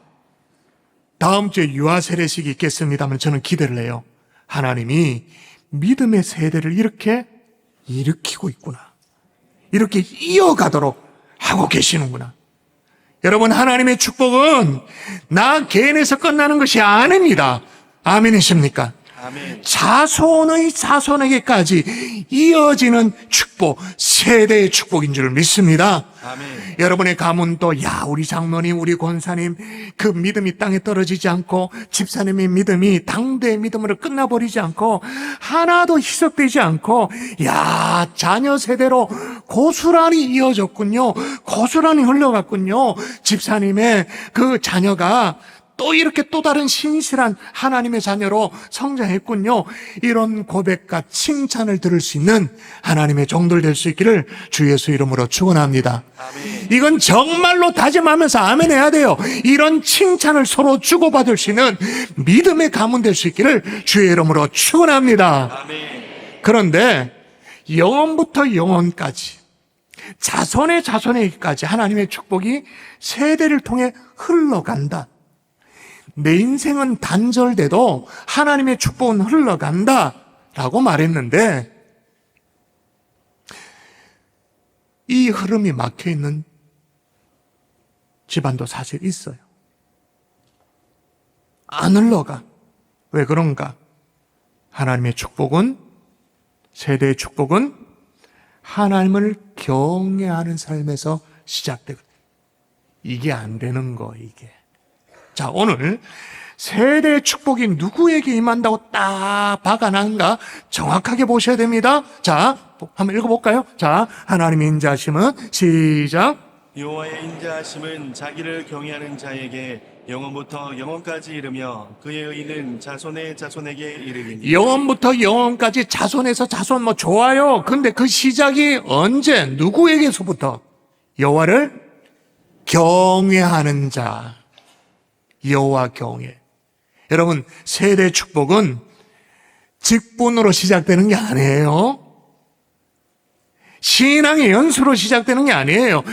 다음 주에 유아세례식이 있겠습니다만 저는 기대를 해요. 하나님이 믿음의 세대를 이렇게 일으키고 있구나. 이렇게 이어가도록 하고 계시는구나. 여러분, 하나님의 축복은 나 개인에서 끝나는 것이 아닙니다. 아멘이십니까?
아멘.
자손의 자손에게까지 이어지는 축복, 세대의 축복인 줄 믿습니다.
아멘.
여러분의 가문도 우리 장로님, 우리 권사님 그 믿음이 땅에 떨어지지 않고 집사님의 믿음이 당대의 믿음으로 끝나버리지 않고 하나도 희석되지 않고 자녀 세대로 고스란히 이어졌군요. 고스란히 흘러갔군요. 집사님의 그 자녀가 또 이렇게 또 다른 신실한 하나님의 자녀로 성장했군요. 이런 고백과 칭찬을 들을 수 있는 하나님의 종들 될 수 있기를 주 예수 이름으로 축원합니다. 이건 정말로 다짐하면서 아멘 해야 돼요. 이런 칭찬을 서로 주고받을 수 있는 믿음의 가문 될 수 있기를 주의 이름으로 축원합니다. 그런데 영원부터 영원까지 자손의 자손에게까지 하나님의 축복이 세대를 통해 흘러간다. 내 인생은 단절돼도 하나님의 축복은 흘러간다 라고 말했는데 이 흐름이 막혀있는 집안도 사실 있어요. 안 흘러가. 왜 그런가? 하나님의 축복은, 세대의 축복은 하나님을 경외하는 삶에서 시작되거든요. 이게 안 되는 거, 이게. 자, 오늘 세대의 축복이 누구에게 임한다고 딱 박아놨는가 정확하게 보셔야 됩니다. 자, 한번 읽어볼까요? 자, 하나님의 인자하심은 시작.
여호와의 인자하심은 자기를 경외하는 자에게 영원부터 영원까지 이르며 그의 의는 자손의 자손에게 이르리니.
영원부터 영원까지 자손에서 자손 좋아요. 근데 그 시작이 언제 누구에게서부터? 여호와를 경외하는 자. 여호와 경외. 여러분, 세대 축복은 직분으로 시작되는 게 아니에요. 신앙의 연수로 시작되는 게 아니에요.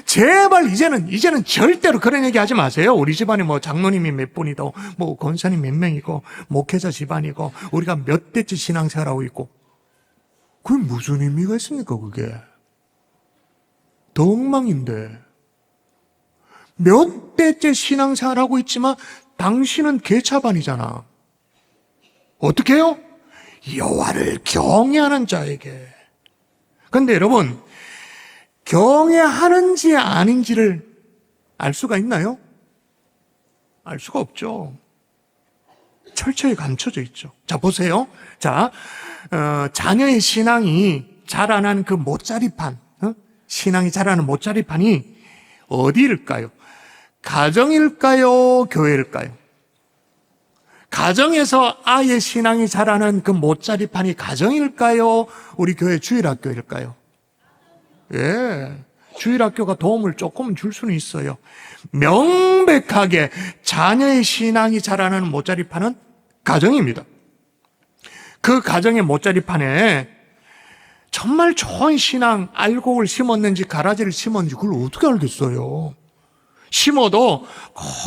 제발 이제는 절대로 그런 얘기 하지 마세요. 우리 집안에 장로님이 몇 분이고 권사님 몇 명이고 목회자 집안이고 우리가 몇 대째 신앙생활하고 있고 그게 무슨 의미가 있습니까? 그게 더 엉망인데. 몇 대째 신앙생활하고 있지만 당신은 개차반이잖아. 어떻게 해요? 여호와를 경외하는 자에게. 근데 여러분, 경외하는지 아닌지를 알 수가 있나요? 알 수가 없죠. 철저히 감춰져 있죠. 자, 보세요. 자, 자녀의 신앙이 자라난 그 못자리판, 신앙이 자라는 못자리판이 어디일까요? 가정일까요? 교회일까요? 가정에서 아이의 신앙이 자라는 그 못자리판이 가정일까요? 우리 교회 주일학교일까요? 예, 주일학교가 도움을 조금 줄 수는 있어요. 명백하게 자녀의 신앙이 자라는 못자리판은 가정입니다. 그 가정의 못자리판에 정말 좋은 신앙, 알곡을 심었는지 가라지를 심었는지 그걸 어떻게 알겠어요? 심어도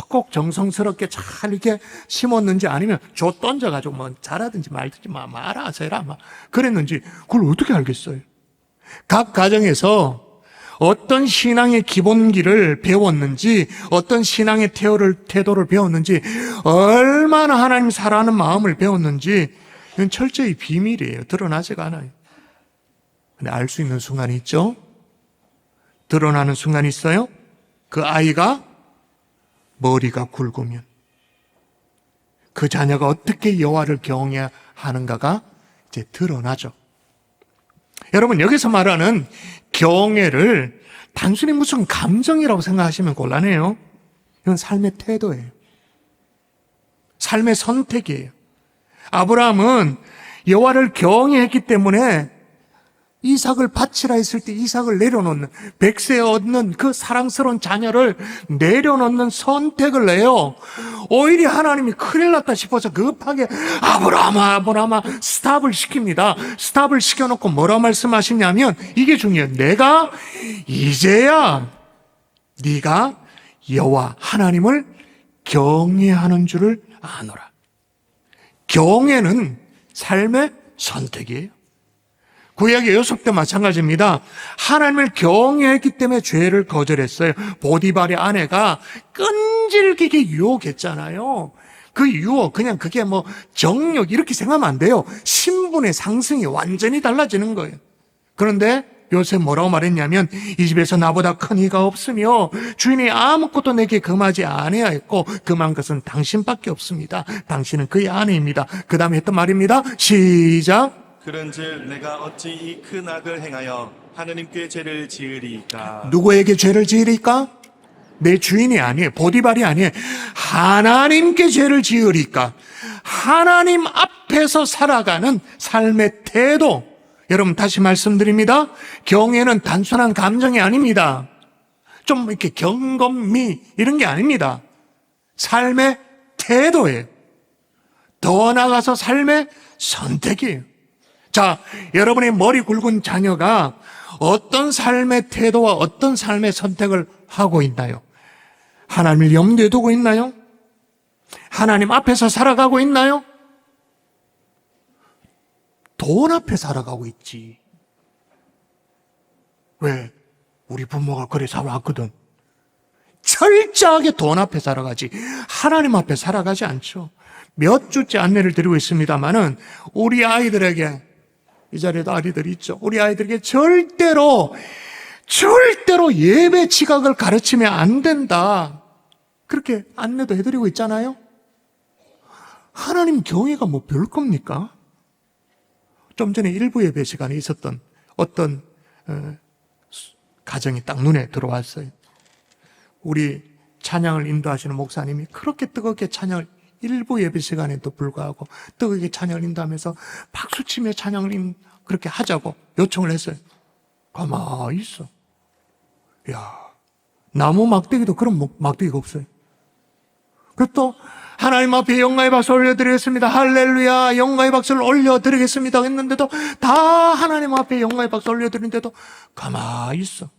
꼭 정성스럽게 잘 이렇게 심었는지 아니면 던져가지고 자라든지 말든지 알아서 해라 그랬는지 그걸 어떻게 알겠어요? 각 가정에서 어떤 신앙의 기본기를 배웠는지 어떤 신앙의 태도를 배웠는지 얼마나 하나님 사랑하는 마음을 배웠는지 이건 철저히 비밀이에요. 드러나지가 않아요. 근데 알 수 있는 순간이 있죠? 드러나는 순간이 있어요? 그 아이가 머리가 굵으면 그 자녀가 어떻게 여호와를 경외하는가가 이제 드러나죠. 여러분, 여기서 말하는 경외를 단순히 무슨 감정이라고 생각하시면 곤란해요. 이건 삶의 태도예요. 삶의 선택이에요. 아브라함은 여호와를 경외했기 때문에 이삭을 바치라 했을 때 이삭을 내려놓는, 백세 얻는 그 사랑스러운 자녀를 내려놓는 선택을 해요. 오히려 하나님이 큰일 났다 싶어서 급하게 아브라함아 스탑을 시킵니다. 스탑을 시켜놓고 뭐라 말씀하시냐면, 이게 중요해요. 내가 이제야 네가 여호와 하나님을 경외하는 줄을 아노라. 경외는 삶의 선택이에요. 구약의 요셉 때 마찬가지입니다. 하나님을 경외했기 때문에 죄를 거절했어요. 보디발의 아내가 끈질기게 유혹했잖아요. 그 유혹, 그냥 그게 뭐 정욕 이렇게 생각하면 안 돼요. 신분의 상승이 완전히 달라지는 거예요. 그런데 요셉 뭐라고 말했냐면, 이 집에서 나보다 큰 이가 없으며 주인이 아무것도 내게 금하지 아니하였고 금한 것은 당신밖에 없습니다. 당신은 그의 아내입니다. 그 다음에 했던 말입니다. 시작.
그런즉 내가 어찌 이 큰 악을 행하여 하느님께 죄를 지으리이까.
누구에게 죄를 지으리까? 내 주인이 아니에요. 보디발이 아니에요. 하나님께 죄를 지으리까? 하나님 앞에서 살아가는 삶의 태도. 여러분, 다시 말씀드립니다. 경외는 단순한 감정이 아닙니다. 좀 이렇게 경건미 이런 게 아닙니다. 삶의 태도예요. 더 나아가서 삶의 선택이에요. 자, 여러분의 머리 굵은 자녀가 어떤 삶의 태도와 어떤 삶의 선택을 하고 있나요? 하나님을 염두에 두고 있나요? 하나님 앞에서 살아가고 있나요? 돈 앞에 살아가고 있지. 왜? 우리 부모가 그래 살아왔거든. 철저하게 돈 앞에 살아가지 하나님 앞에 살아가지 않죠. 몇 주째 안내를 드리고 있습니다만은 우리 아이들에게, 이 자리에도 아이들이 있죠. 우리 아이들에게 절대로 예배 지각을 가르치면 안 된다. 그렇게 안내도 해드리고 있잖아요. 하나님 경외가 뭐 별 겁니까? 좀 전에 일부 예배 시간에 있었던 어떤 가정이 딱 눈에 들어왔어요. 우리 찬양을 인도하시는 목사님이 그렇게 뜨겁게 찬양을, 일부 예배 시간에도 불구하고 뜨겁게 찬양을 인도하면서 박수치며 찬양을 그렇게 하자고 요청을 했어요. 가만히 있어. 야, 나무 막대기도 그런 막대기가 없어요. 그리고 또 하나님 앞에 영광의 박수 올려드리겠습니다. 할렐루야, 영광의 박수를 올려드리겠습니다 했는데도, 다 하나님 앞에 영광의 박수 올려드리는데도 가만히 있어.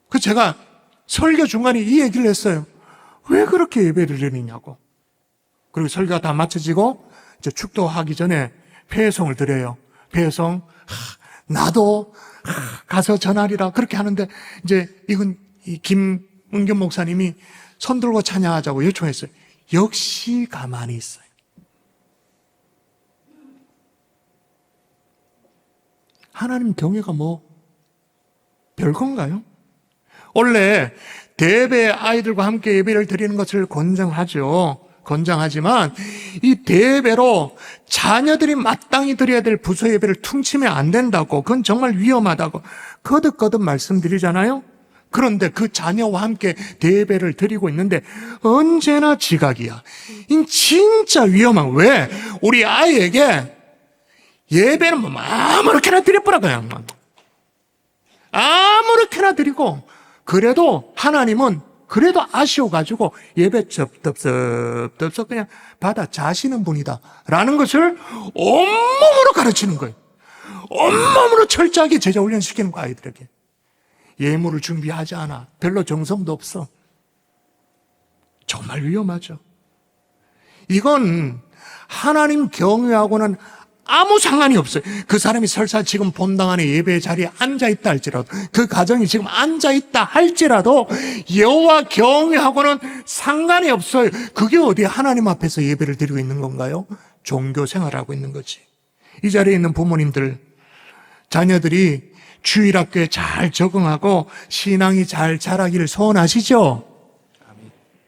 그 제가 설교 중간에 이 얘기를 했어요. 왜 그렇게 예배를 드리냐고. 그리고 설교가 다 마쳐지고 이제 축도하기 전에 폐회송을 드려요. 폐회송, 나도 가서 전하리라 그렇게 하는데, 이제 이건 이 김은겸 목사님이 손 들고 찬양하자고 요청했어요. 역시 가만히 있어요. 하나님 경외가 뭐 별건가요? 원래 대배 아이들과 함께 예배를 드리는 것을 권장하죠. 권장하지만 이 대배로 자녀들이 마땅히 드려야 될 부서 예배를 퉁치면 안 된다고, 그건 정말 위험하다고 거듭거듭 말씀드리잖아요. 그런데 그 자녀와 함께 대배를 드리고 있는데 언제나 지각이야. 이 진짜 위험한. 왜? 우리 아이에게 예배는 뭐 아무렇게나 드려버려. 그냥 아무렇게나 드리고, 그래도 하나님은 그래도 아쉬워가지고 예배 덥덥덥 그냥 받아 자시는 분이다 라는 것을 온몸으로 가르치는 거예요. 온몸으로 철저하게 제자 훈련시키는 거예요. 아이들에게 예물을 준비하지 않아. 별로 정성도 없어. 정말 위험하죠. 이건 하나님 경외하고는 아무 상관이 없어요. 그 사람이 설사 지금 본당 안에 예배 자리에 앉아있다 할지라도, 그 가정이 지금 앉아있다 할지라도 여호와 경외하고는 상관이 없어요. 그게 어디 하나님 앞에서 예배를 드리고 있는 건가요? 종교 생활하고 있는 거지. 이 자리에 있는 부모님들, 자녀들이 주일학교에 잘 적응하고 신앙이 잘 자라기를 소원하시죠?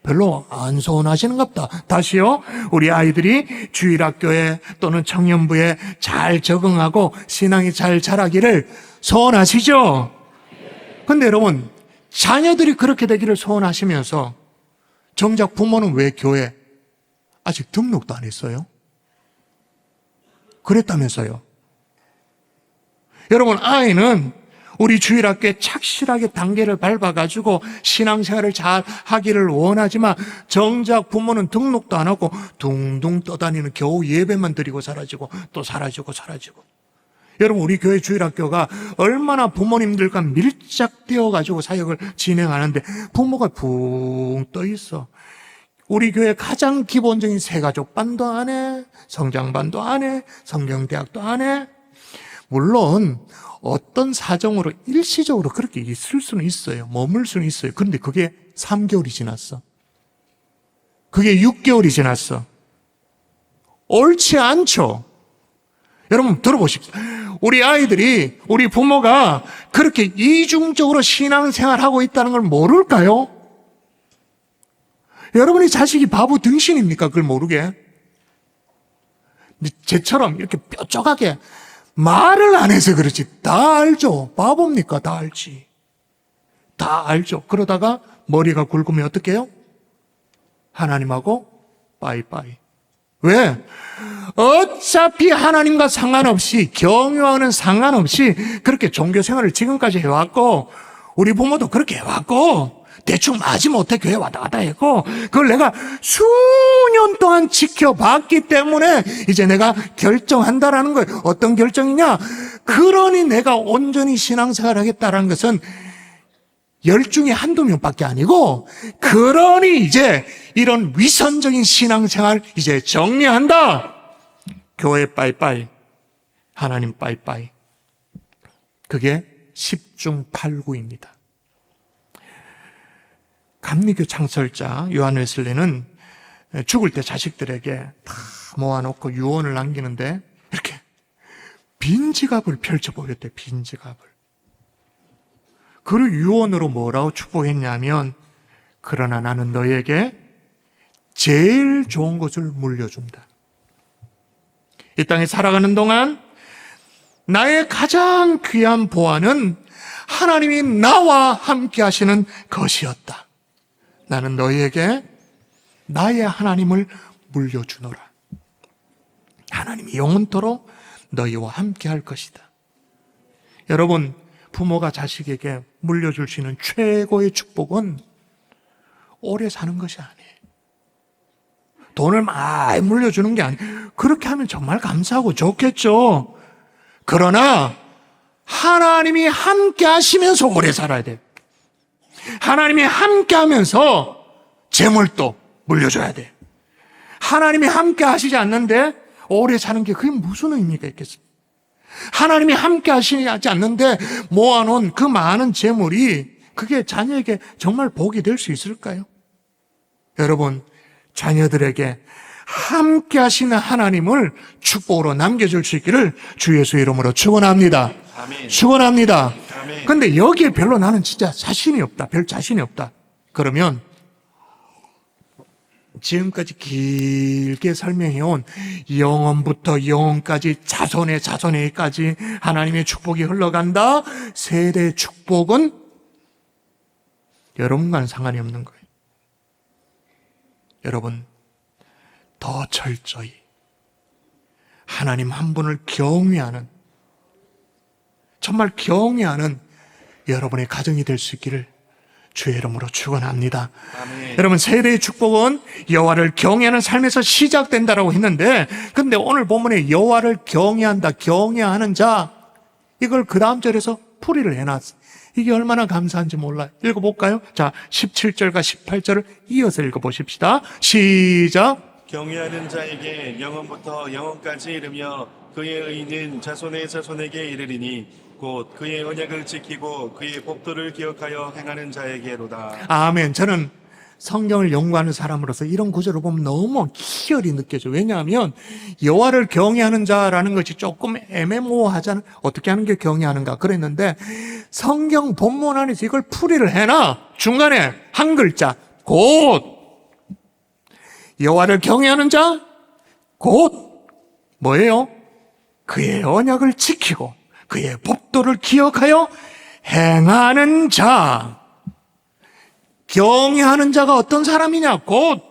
별로 안 소원하시는갑다. 다시요. 우리 아이들이 주일학교에 또는 청년부에 잘 적응하고 신앙이 잘 자라기를 소원하시죠? 근데 여러분, 자녀들이 그렇게 되기를 소원하시면서 정작 부모는 왜 교회 아직 등록도 안 했어요? 그랬다면서요. 여러분, 아이는 우리 주일학교에 착실하게 단계를 밟아가지고 신앙생활을 잘 하기를 원하지만 정작 부모는 등록도 안 하고 둥둥 떠다니는, 겨우 예배만 드리고 사라지고 또 사라지고 사라지고. 여러분, 우리 교회 주일학교가 얼마나 부모님들과 밀착되어 가지고 사역을 진행하는데 부모가 붕 떠 있어. 우리 교회 가장 기본적인 새가족반도 안 해, 성장반도 안 해, 성경대학도 안 해. 물론 어떤 사정으로 일시적으로 그렇게 있을 수는 있어요. 머물 수는 있어요. 그런데 그게 3개월이 지났어. 그게 6개월이 지났어. 옳지 않죠? 여러분 들어보십시오. 우리 아이들이, 우리 부모가 그렇게 이중적으로 신앙생활하고 있다는 걸 모를까요? 여러분이 자식이 바보 등신입니까? 그걸 모르게? 쟤처럼 이렇게 뾰족하게 말을 안 해서 그렇지. 다 알죠. 바보입니까? 다 알지. 다 알죠. 그러다가 머리가 굵으면 어떻게 해요? 하나님하고 빠이빠이. 왜? 어차피 하나님과 상관없이, 경유하는 상관없이 그렇게 종교 생활을 지금까지 해왔고, 우리 부모도 그렇게 해왔고, 대충 마지못해 교회 왔다 갔다 했고, 그걸 내가 수년 동안 지켜봤기 때문에 이제 내가 결정한다라는 거예요. 어떤 결정이냐? 그러니 내가 온전히 신앙생활을 하겠다라는 것은 10 중에 한두 명밖에 아니고, 그러니 이제 이런 위선적인 신앙생활 이제 정리한다. 교회 빠이빠이, 하나님 빠이빠이. 그게 10중 8구입니다. 감리교 창설자 요한 웨슬리는 죽을 때 자식들에게 다 모아놓고 유언을 남기는데 이렇게 빈 지갑을 펼쳐보였대. 빈 지갑을. 그 유언으로 뭐라고 축복했냐면, 그러나 나는 너에게 제일 좋은 것을 물려준다. 이 땅에 살아가는 동안 나의 가장 귀한 보안은 하나님이 나와 함께 하시는 것이었다. 나는 너희에게 나의 하나님을 물려주노라. 하나님이 영원토록 너희와 함께 할 것이다. 여러분, 부모가 자식에게 물려줄 수 있는 최고의 축복은 오래 사는 것이 아니에요. 돈을 많이 물려주는 게 아니에요. 그렇게 하면 정말 감사하고 좋겠죠. 그러나 하나님이 함께 하시면서 오래 살아야 돼요. 하나님이 함께 하면서 재물도 물려줘야 돼요. 하나님이 함께 하시지 않는데 오래 사는 게 그게 무슨 의미가 있겠습니까? 하나님이 함께 하시지 않는데 모아놓은 그 많은 재물이 그게 자녀에게 정말 복이 될 수 있을까요? 여러분, 자녀들에게 함께 하시는 하나님을 축복으로 남겨줄 수 있기를 주 예수 이름으로 축원합니다.
아멘.
축원합니다.
아멘.
근데 여기에 별로 나는 진짜 자신이 없다. 별 자신이 없다. 그러면 지금까지 길게 설명해온 영원부터 영원까지 자손의 자손에까지 하나님의 축복이 흘러간다. 세대 축복은 여러분과는 상관이 없는 거예요. 여러분, 더 철저히 하나님 한 분을 경외하는, 정말 경외하는 여러분의 가정이 될 수 있기를 주의 이름으로 축원합니다.
아멘.
여러분, 세대의 축복은 여호와를 경외하는 삶에서 시작된다라고 했는데, 근데 오늘 본문에 여호와를 경외한다, 경외하는 자, 이걸 그 다음 절에서 풀이를 해놨어요. 이게 얼마나 감사한지 몰라요. 읽어볼까요? 자, 17절과 18절을 이어서 읽어보십시다. 시작.
경외하는 자에게 영원부터 영원까지 이르며 그의 의는 자손의 자손에게 이르리니 곧 그의 언약을 지키고 그의 법도를 기억하여 행하는 자에게로다.
아멘. 저는 성경을 연구하는 사람으로서 이런 구절을 보면 너무 희열이 느껴져요. 왜냐하면 여호와를 경외하는 자라는 것이 조금 애매모호하잖아요. 어떻게 하는 게 경외하는가 그랬는데, 성경 본문 안에서 이걸 풀이를 해놔. 중간에 한 글자, 곧 여호와를 경외하는 자, 곧 뭐예요? 그의 언약을 지키고 그의 법도를 기억하여 행하는 자. 경외하는 자가 어떤 사람이냐? 곧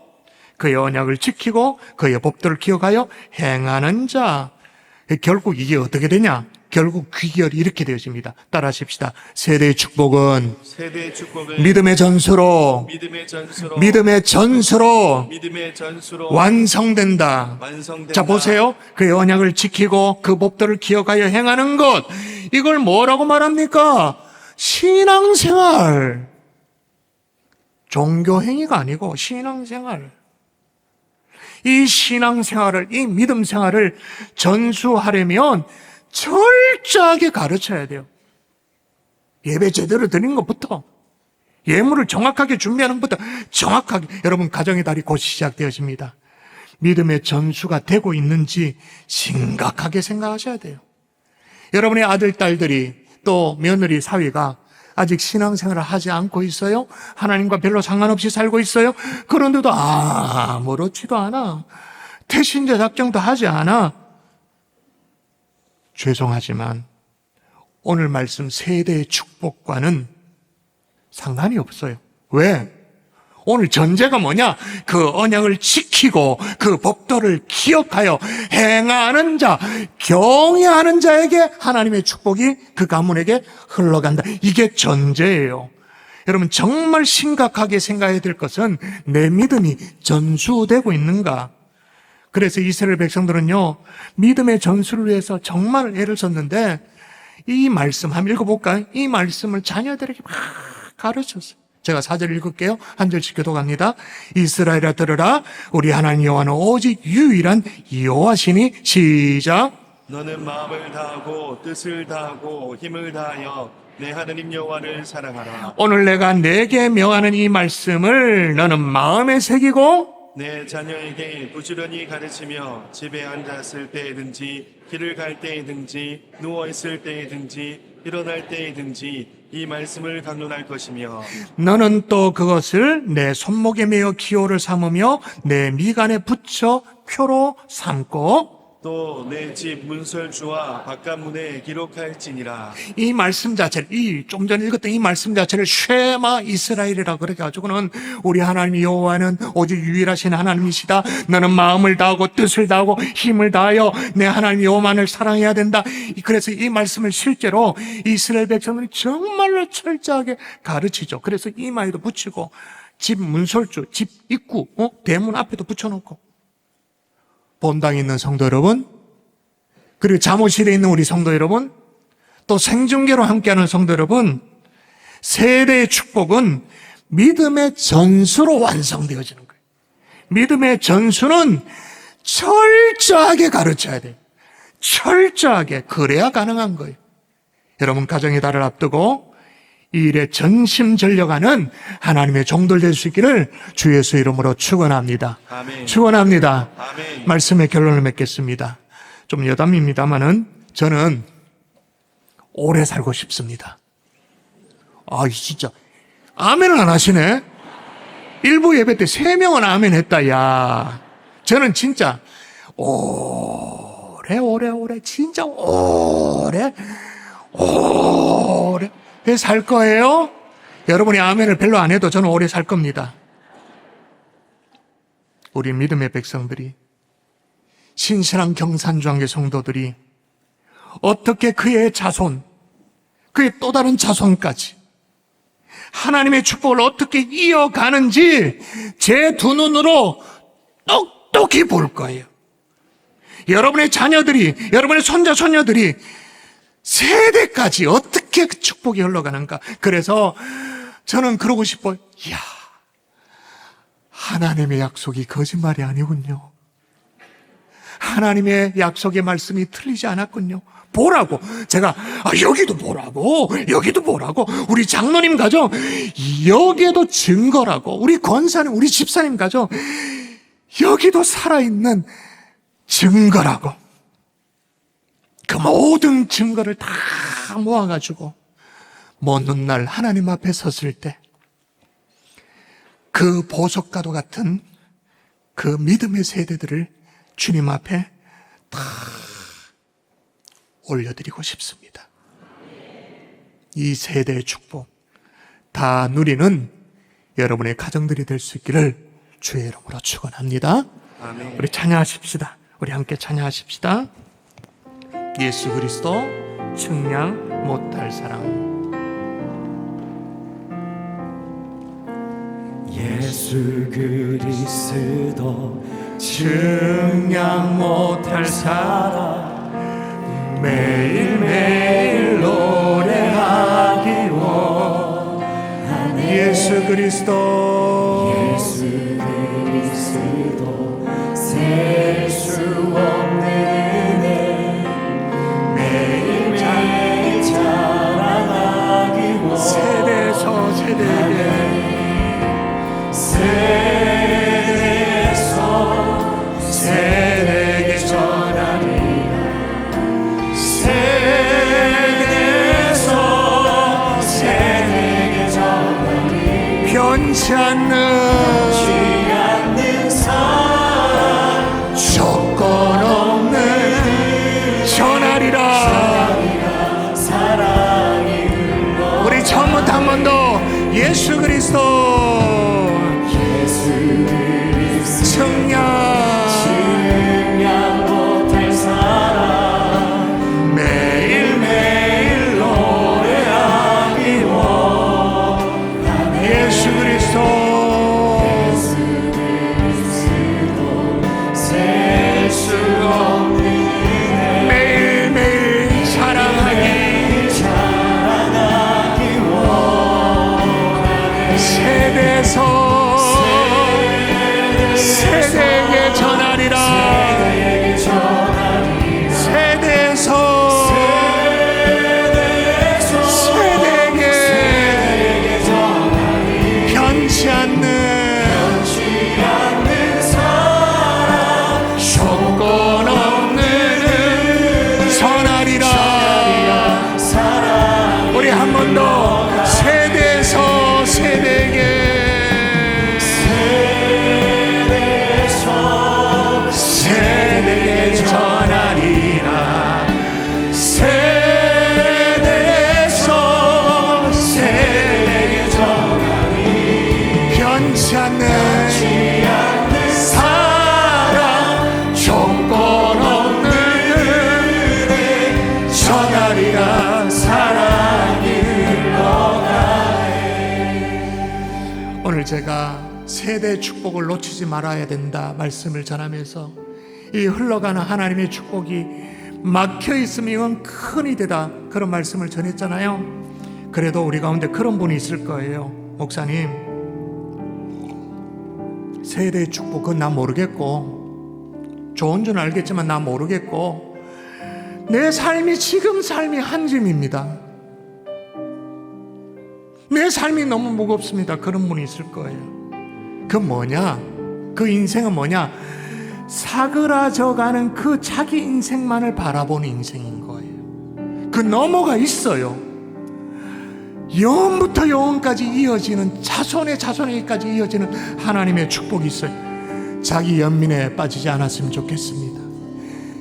그의 언약을 지키고 그의 법도를 기억하여 행하는 자. 결국 이게 어떻게 되냐? 결국 귀결이 이렇게 되어집니다. 따라하십시다. 세대의 축복은
세대의 축복은
믿음의 전수로
믿음의 전수로
완성된다.
완성된다.
자, 보세요. 그의 언약을 지키고 그 법도를 기억하여 행하는 것. 이걸 뭐라고 말합니까? 신앙생활. 종교행위가 아니고 신앙생활. 이 신앙생활을, 이 믿음생활을 전수하려면 철저하게 가르쳐야 돼요. 예배 제대로 드리는 것부터, 예물을 정확하게 준비하는 것부터 정확하게. 여러분, 가정의 달이 곧 시작되어집니다. 믿음의 전수가 되고 있는지 심각하게 생각하셔야 돼요. 여러분의 아들, 딸들이 또 며느리, 사위가 아직 신앙생활을 하지 않고 있어요? 하나님과 별로 상관없이 살고 있어요? 그런데도 아무렇지도 않아. 태신자 작정도 하지 않아. 죄송하지만 오늘 말씀 세대의 축복과는 상관이 없어요. 왜? 오늘 전제가 뭐냐? 그 언약을 지키고 그 법도를 기억하여 행하는 자, 경외하는 자에게 하나님의 축복이 그 가문에게 흘러간다. 이게 전제예요. 여러분, 정말 심각하게 생각해야 될 것은 내 믿음이 전수되고 있는가? 그래서 이스라엘 백성들은요, 믿음의 전수를 위해서 정말 애를 썼는데, 이 말씀 한번 읽어볼까요? 이 말씀을 자녀들에게 막 가르쳤어요. 제가 4절 읽을게요. 한 절씩 교독합니다. 이스라엘아 들으라. 우리 하나님 여호와는 오직 유일한 여호와시니. 시작.
너는 마음을 다하고 뜻을 다하고 힘을 다하여 내 하나님 여호와를 사랑하라.
오늘 내가 내게 명하는 이 말씀을 너는 마음에 새기고
내 자녀에게 부지런히 가르치며 집에 앉았을 때든지 길을 갈 때든지 누워 있을 때든지 일어날 때든지 이 말씀을 강론할 것이며
너는 또 그것을 내 손목에 메어 기호를 삼으며 내 미간에 붙여 표로 삼고
또 내 집 문설주와 바깥문에 기록할지니라.
이 말씀 자체를, 좀 전에 읽었던 이 말씀 자체를 쉐마 이스라엘이라고 그래가지고는 우리 하나님 여호와는 오직 유일하신 하나님이시다. 너는 마음을 다하고 뜻을 다하고 힘을 다하여 내 하나님 여호와만을 사랑해야 된다. 그래서 이 말씀을 실제로 이스라엘 백성들이 정말로 철저하게 가르치죠. 그래서 이마에도 붙이고 집 문설주, 집 입구, 대문 앞에도 붙여놓고 본당에 있는 성도 여러분, 그리고 잠옷실에 있는 우리 성도 여러분, 또 생중계로 함께하는 성도 여러분, 세대의 축복은 믿음의 전수로 완성되어지는 거예요. 믿음의 전수는 철저하게 가르쳐야 돼요. 철저하게. 그래야 가능한 거예요. 여러분, 가정의 달을 앞두고 이 일에 전심전력하는 하나님의 종들 될 수 있기를 주 예수 이름으로 축원합니다.
아멘.
축원합니다.
아멘.
말씀의 결론을 맺겠습니다. 좀 여담입니다만은 저는 오래 살고 싶습니다. 진짜 아멘을 안 하시네. 일부 예배 때 3명은 아멘 했다. 야, 저는 진짜 오래 진짜 오래 살 거예요. 여러분이 아멘을 별로 안 해도 저는 오래 살 겁니다. 우리 믿음의 백성들이, 신실한 경산중앙교 성도들이 어떻게 그의 자손, 그의 또 다른 자손까지 하나님의 축복을 어떻게 이어가는지 제 두 눈으로 똑똑히 볼 거예요. 여러분의 자녀들이, 여러분의 손자, 손녀들이 세대까지 어떻게 그 축복이 흘러가는가. 그래서 저는 그러고 싶어요. 이야, 하나님의 약속이 거짓말이 아니군요. 하나님의 약속의 말씀이 틀리지 않았군요. 보라고. 제가 여기도 보라고, 여기도 보라고. 우리 장로님 가정 여기에도 증거라고. 우리 권사님, 우리 집사님 가정 여기도 살아있는 증거라고. 그 모든 증거를 다 모아가지고 먼 훗날 하나님 앞에 섰을 때 그 보석과도 같은 그 믿음의 세대들을 주님 앞에 다 올려드리고 싶습니다. 이 세대의 축복 다 누리는 여러분의 가정들이 될 수 있기를 주의 이름으로 축원합니다.
아멘.
우리 찬양하십시다. 우리 함께 찬양하십시다. 예수 그리스도 측량 못할 사랑.
예수 그리스도 측량 못할 사랑 매일매일 노래하기 원하네.
예수 그리스도
셀 수 없는 은혜 매일매일 자랑하기 원하네.
세대에서 세대에게
세대에서 세대에게 전하리라. 세대에서 세대에게 전하리라.
변치 않는
사랑
조건 없는 전하리라.
사랑이 흘러.
우리 처음부터 한 번 더 예수 그리스도
측량 못할 사랑 매일매일 노래하기 원하네.
예수 그리스도
셀 수 없는 은혜
매일매일 사랑하기
원하네.
세대에서 세대에게 전하리라. 세대에서 세대에게 변치 않는
사랑
조건 없는 전하리라. 우리 한 번 더 세대에서 세대에게 세대에게 전하리라. 세대에서 세대에게 전하리. 변치 않는 사랑 조건 없는 은혜 전하리라. 사랑이 흘러가네. 오늘 제가 세대 축복을 놓치지 말아야 된다 말씀을 전하면서 이 흘러가는 하나님의 축복이 막혀 있으면 이건 큰 이대다 그런 말씀을 전했잖아요. 그래도 우리 가운데 그런 분이 있을 거예요. 목사님, 세대의 축복 그건 나 모르겠고 좋은 줄 알겠지만 나 모르겠고 내 삶이 지금 삶이 한 짐입니다. 내 삶이 너무 무겁습니다. 그런 분이 있을 거예요. 그 뭐냐? 그 인생은 뭐냐? 사그라져가는 그 자기 인생만을 바라보는 인생인 거예요. 그 너머가 있어요. 영원부터 영원까지 이어지는 자손의 자손에게까지 이어지는 하나님의 축복이 있어요. 자기 연민에 빠지지 않았으면 좋겠습니다.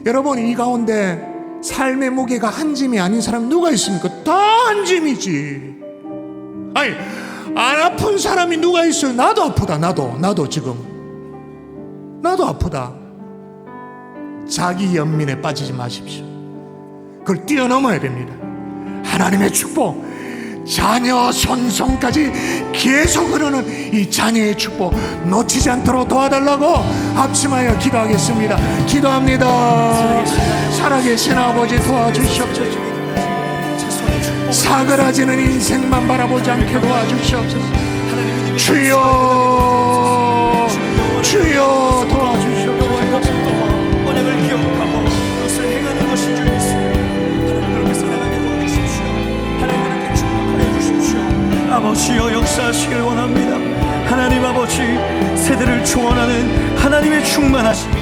여러분, 이 가운데 삶의 무게가 한 짐이 아닌 사람이 누가 있습니까? 다 한 짐이지. 아니, 안 아픈 사람이 누가 있어요? 나도 아프다. 나도 지금 나도 아프다. 자기 연민에 빠지지 마십시오. 그걸 뛰어넘어야 됩니다. 하나님의 축복, 자녀 손손까지 계속 흐르는 이 자녀의 축복 놓치지 않도록 도와달라고 합심하여 기도하겠습니다. 기도합니다. 살아계신 아버지 도와주시옵소서. 사그라지는 인생만 바라보지 않게 도와주시옵소서. 주여, 주여 도와주시옵소서.
언약을 기억하고 그것을 행하는 것인 줄 믿습니다. 하나님 그렇게 살아가게 도와주십시오. 하나님 그렇게 축복하여 주십시오. 아버지여 역사하시길 원합니다. 하나님 아버지, 세대를 초월하는 하나님의 충만하심이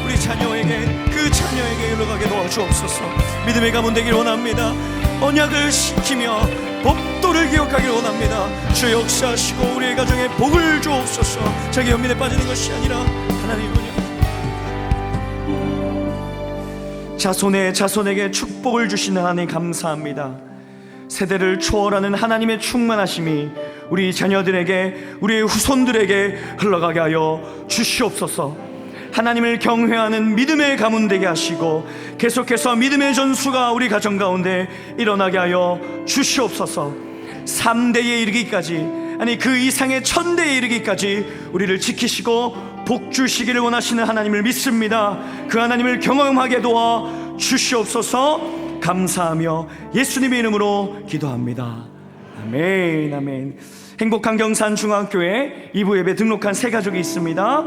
우리 자녀에게, 그 자녀에게 흘러가게 도와주옵소서. 믿음의 가문 되길 원합니다. 언약을 지키며 법도를 기억하길 원합니다. 주 역사하시고 우리의 가정에 복을 주옵소서. 자기 연민에 빠지는 것이 아니라 자손의 자손에게 축복을 주시는 하나님 감사합니다. 세대를 초월하는 하나님의 충만하심이 우리 자녀들에게, 우리의 후손들에게 흘러가게 하여 주시옵소서. 하나님을 경외하는 믿음의 가문 되게 하시고 계속해서 믿음의 전수가 우리 가정 가운데 일어나게 하여 주시옵소서. 3대에 이르기까지, 아니 그 이상의 1000대에 이르기까지 우리를 지키시고 복 주시기를 원하시는 하나님을 믿습니다. 그 하나님을 경험하게 도와 주시옵소서. 감사하며 예수님의 이름으로 기도합니다. 아멘, 아멘. 행복한 경산 중앙교회 2부 예배 등록한 세 가족이 있습니다.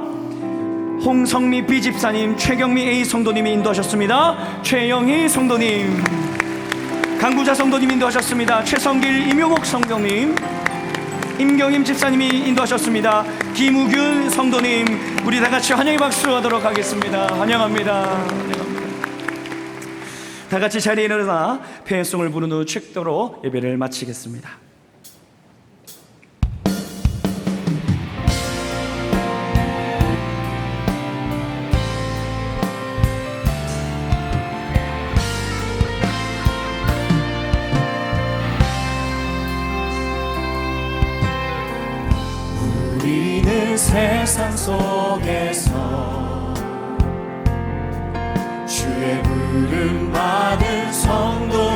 홍성미 B 집사님, 최경미 A 성도님이 인도하셨습니다. 최영희 성도님, 강구자 성도님 인도하셨습니다. 최성길 임용옥 성도님, 임경임 집사님이 인도하셨습니다. 김우균 성도님, 우리 다 같이 환영의 박수 하도록 하겠습니다. 환영합니다. 다 같이 자리에 일어나 폐송을 부른 후 축도로 예배를 마치겠습니다.
우리는 세상 속에서 주의 부름 받은 성도입니다.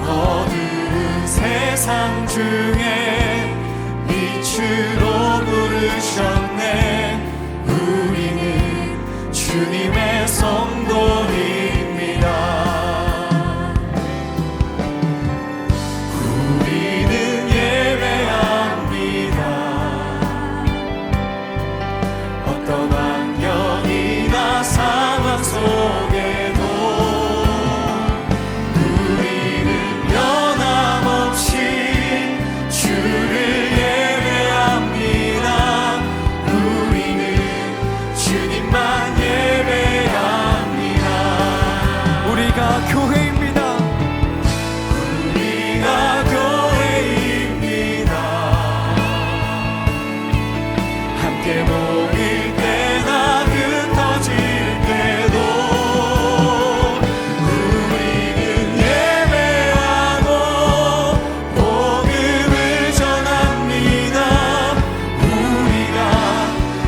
어두운 세상 중에 빛으로 부르셨네. 우리는 주님의 성도입니다. 우리는 예배합니다. 어떤 환경이나 상황 속에도 우리는 변함없이 주를 예배합니다. 우리는 주님만 예배합니다.
우리가 교회입니다.
우리가 교회입니다. 함께 모일 때나 흩어질 때도 우리는 예배하고 복음을 전합니다. 우리가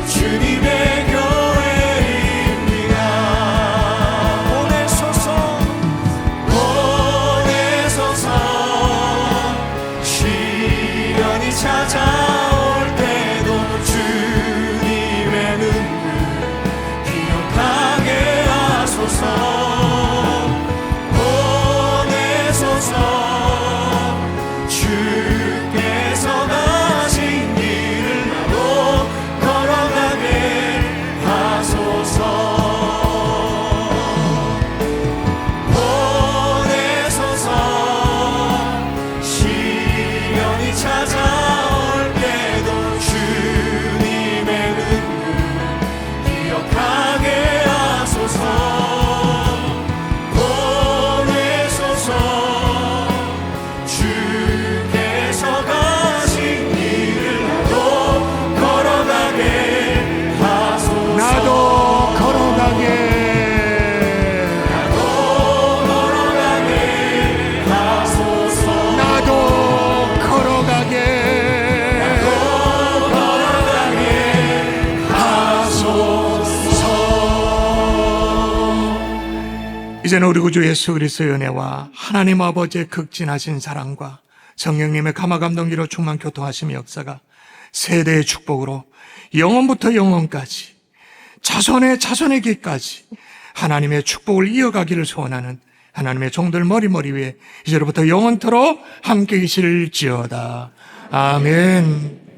주님의 교회입니다.
보내소서.
시련이 찾아올 때도 주님의 눈물 기억하게 하소서. 보내소서. 주께서 가신 길을 나도 걸어가게 하소서. 보내소서. 시련이 찾아올 때도 주님의 눈물 기억하게 하소서. 보내소서. 주께서 가신 길을 나도 걸어가게 하소서.
나도 걸어가게.
걸어가게 하소서.
나도 걸어가게. 이제는 우리 구주 예수 그리스도의 은혜와 하나님 아버지의 극진하신 사랑과 성령님의 감화감동기로 충만 교통하심의 역사가 세대의 축복으로 영원부터 영원까지 자손의 자손에게까지 하나님의 축복을 이어가기를 소원하는 하나님의 종들 머리 위에 이제로부터 영원토록 함께 계실지어다. 아멘.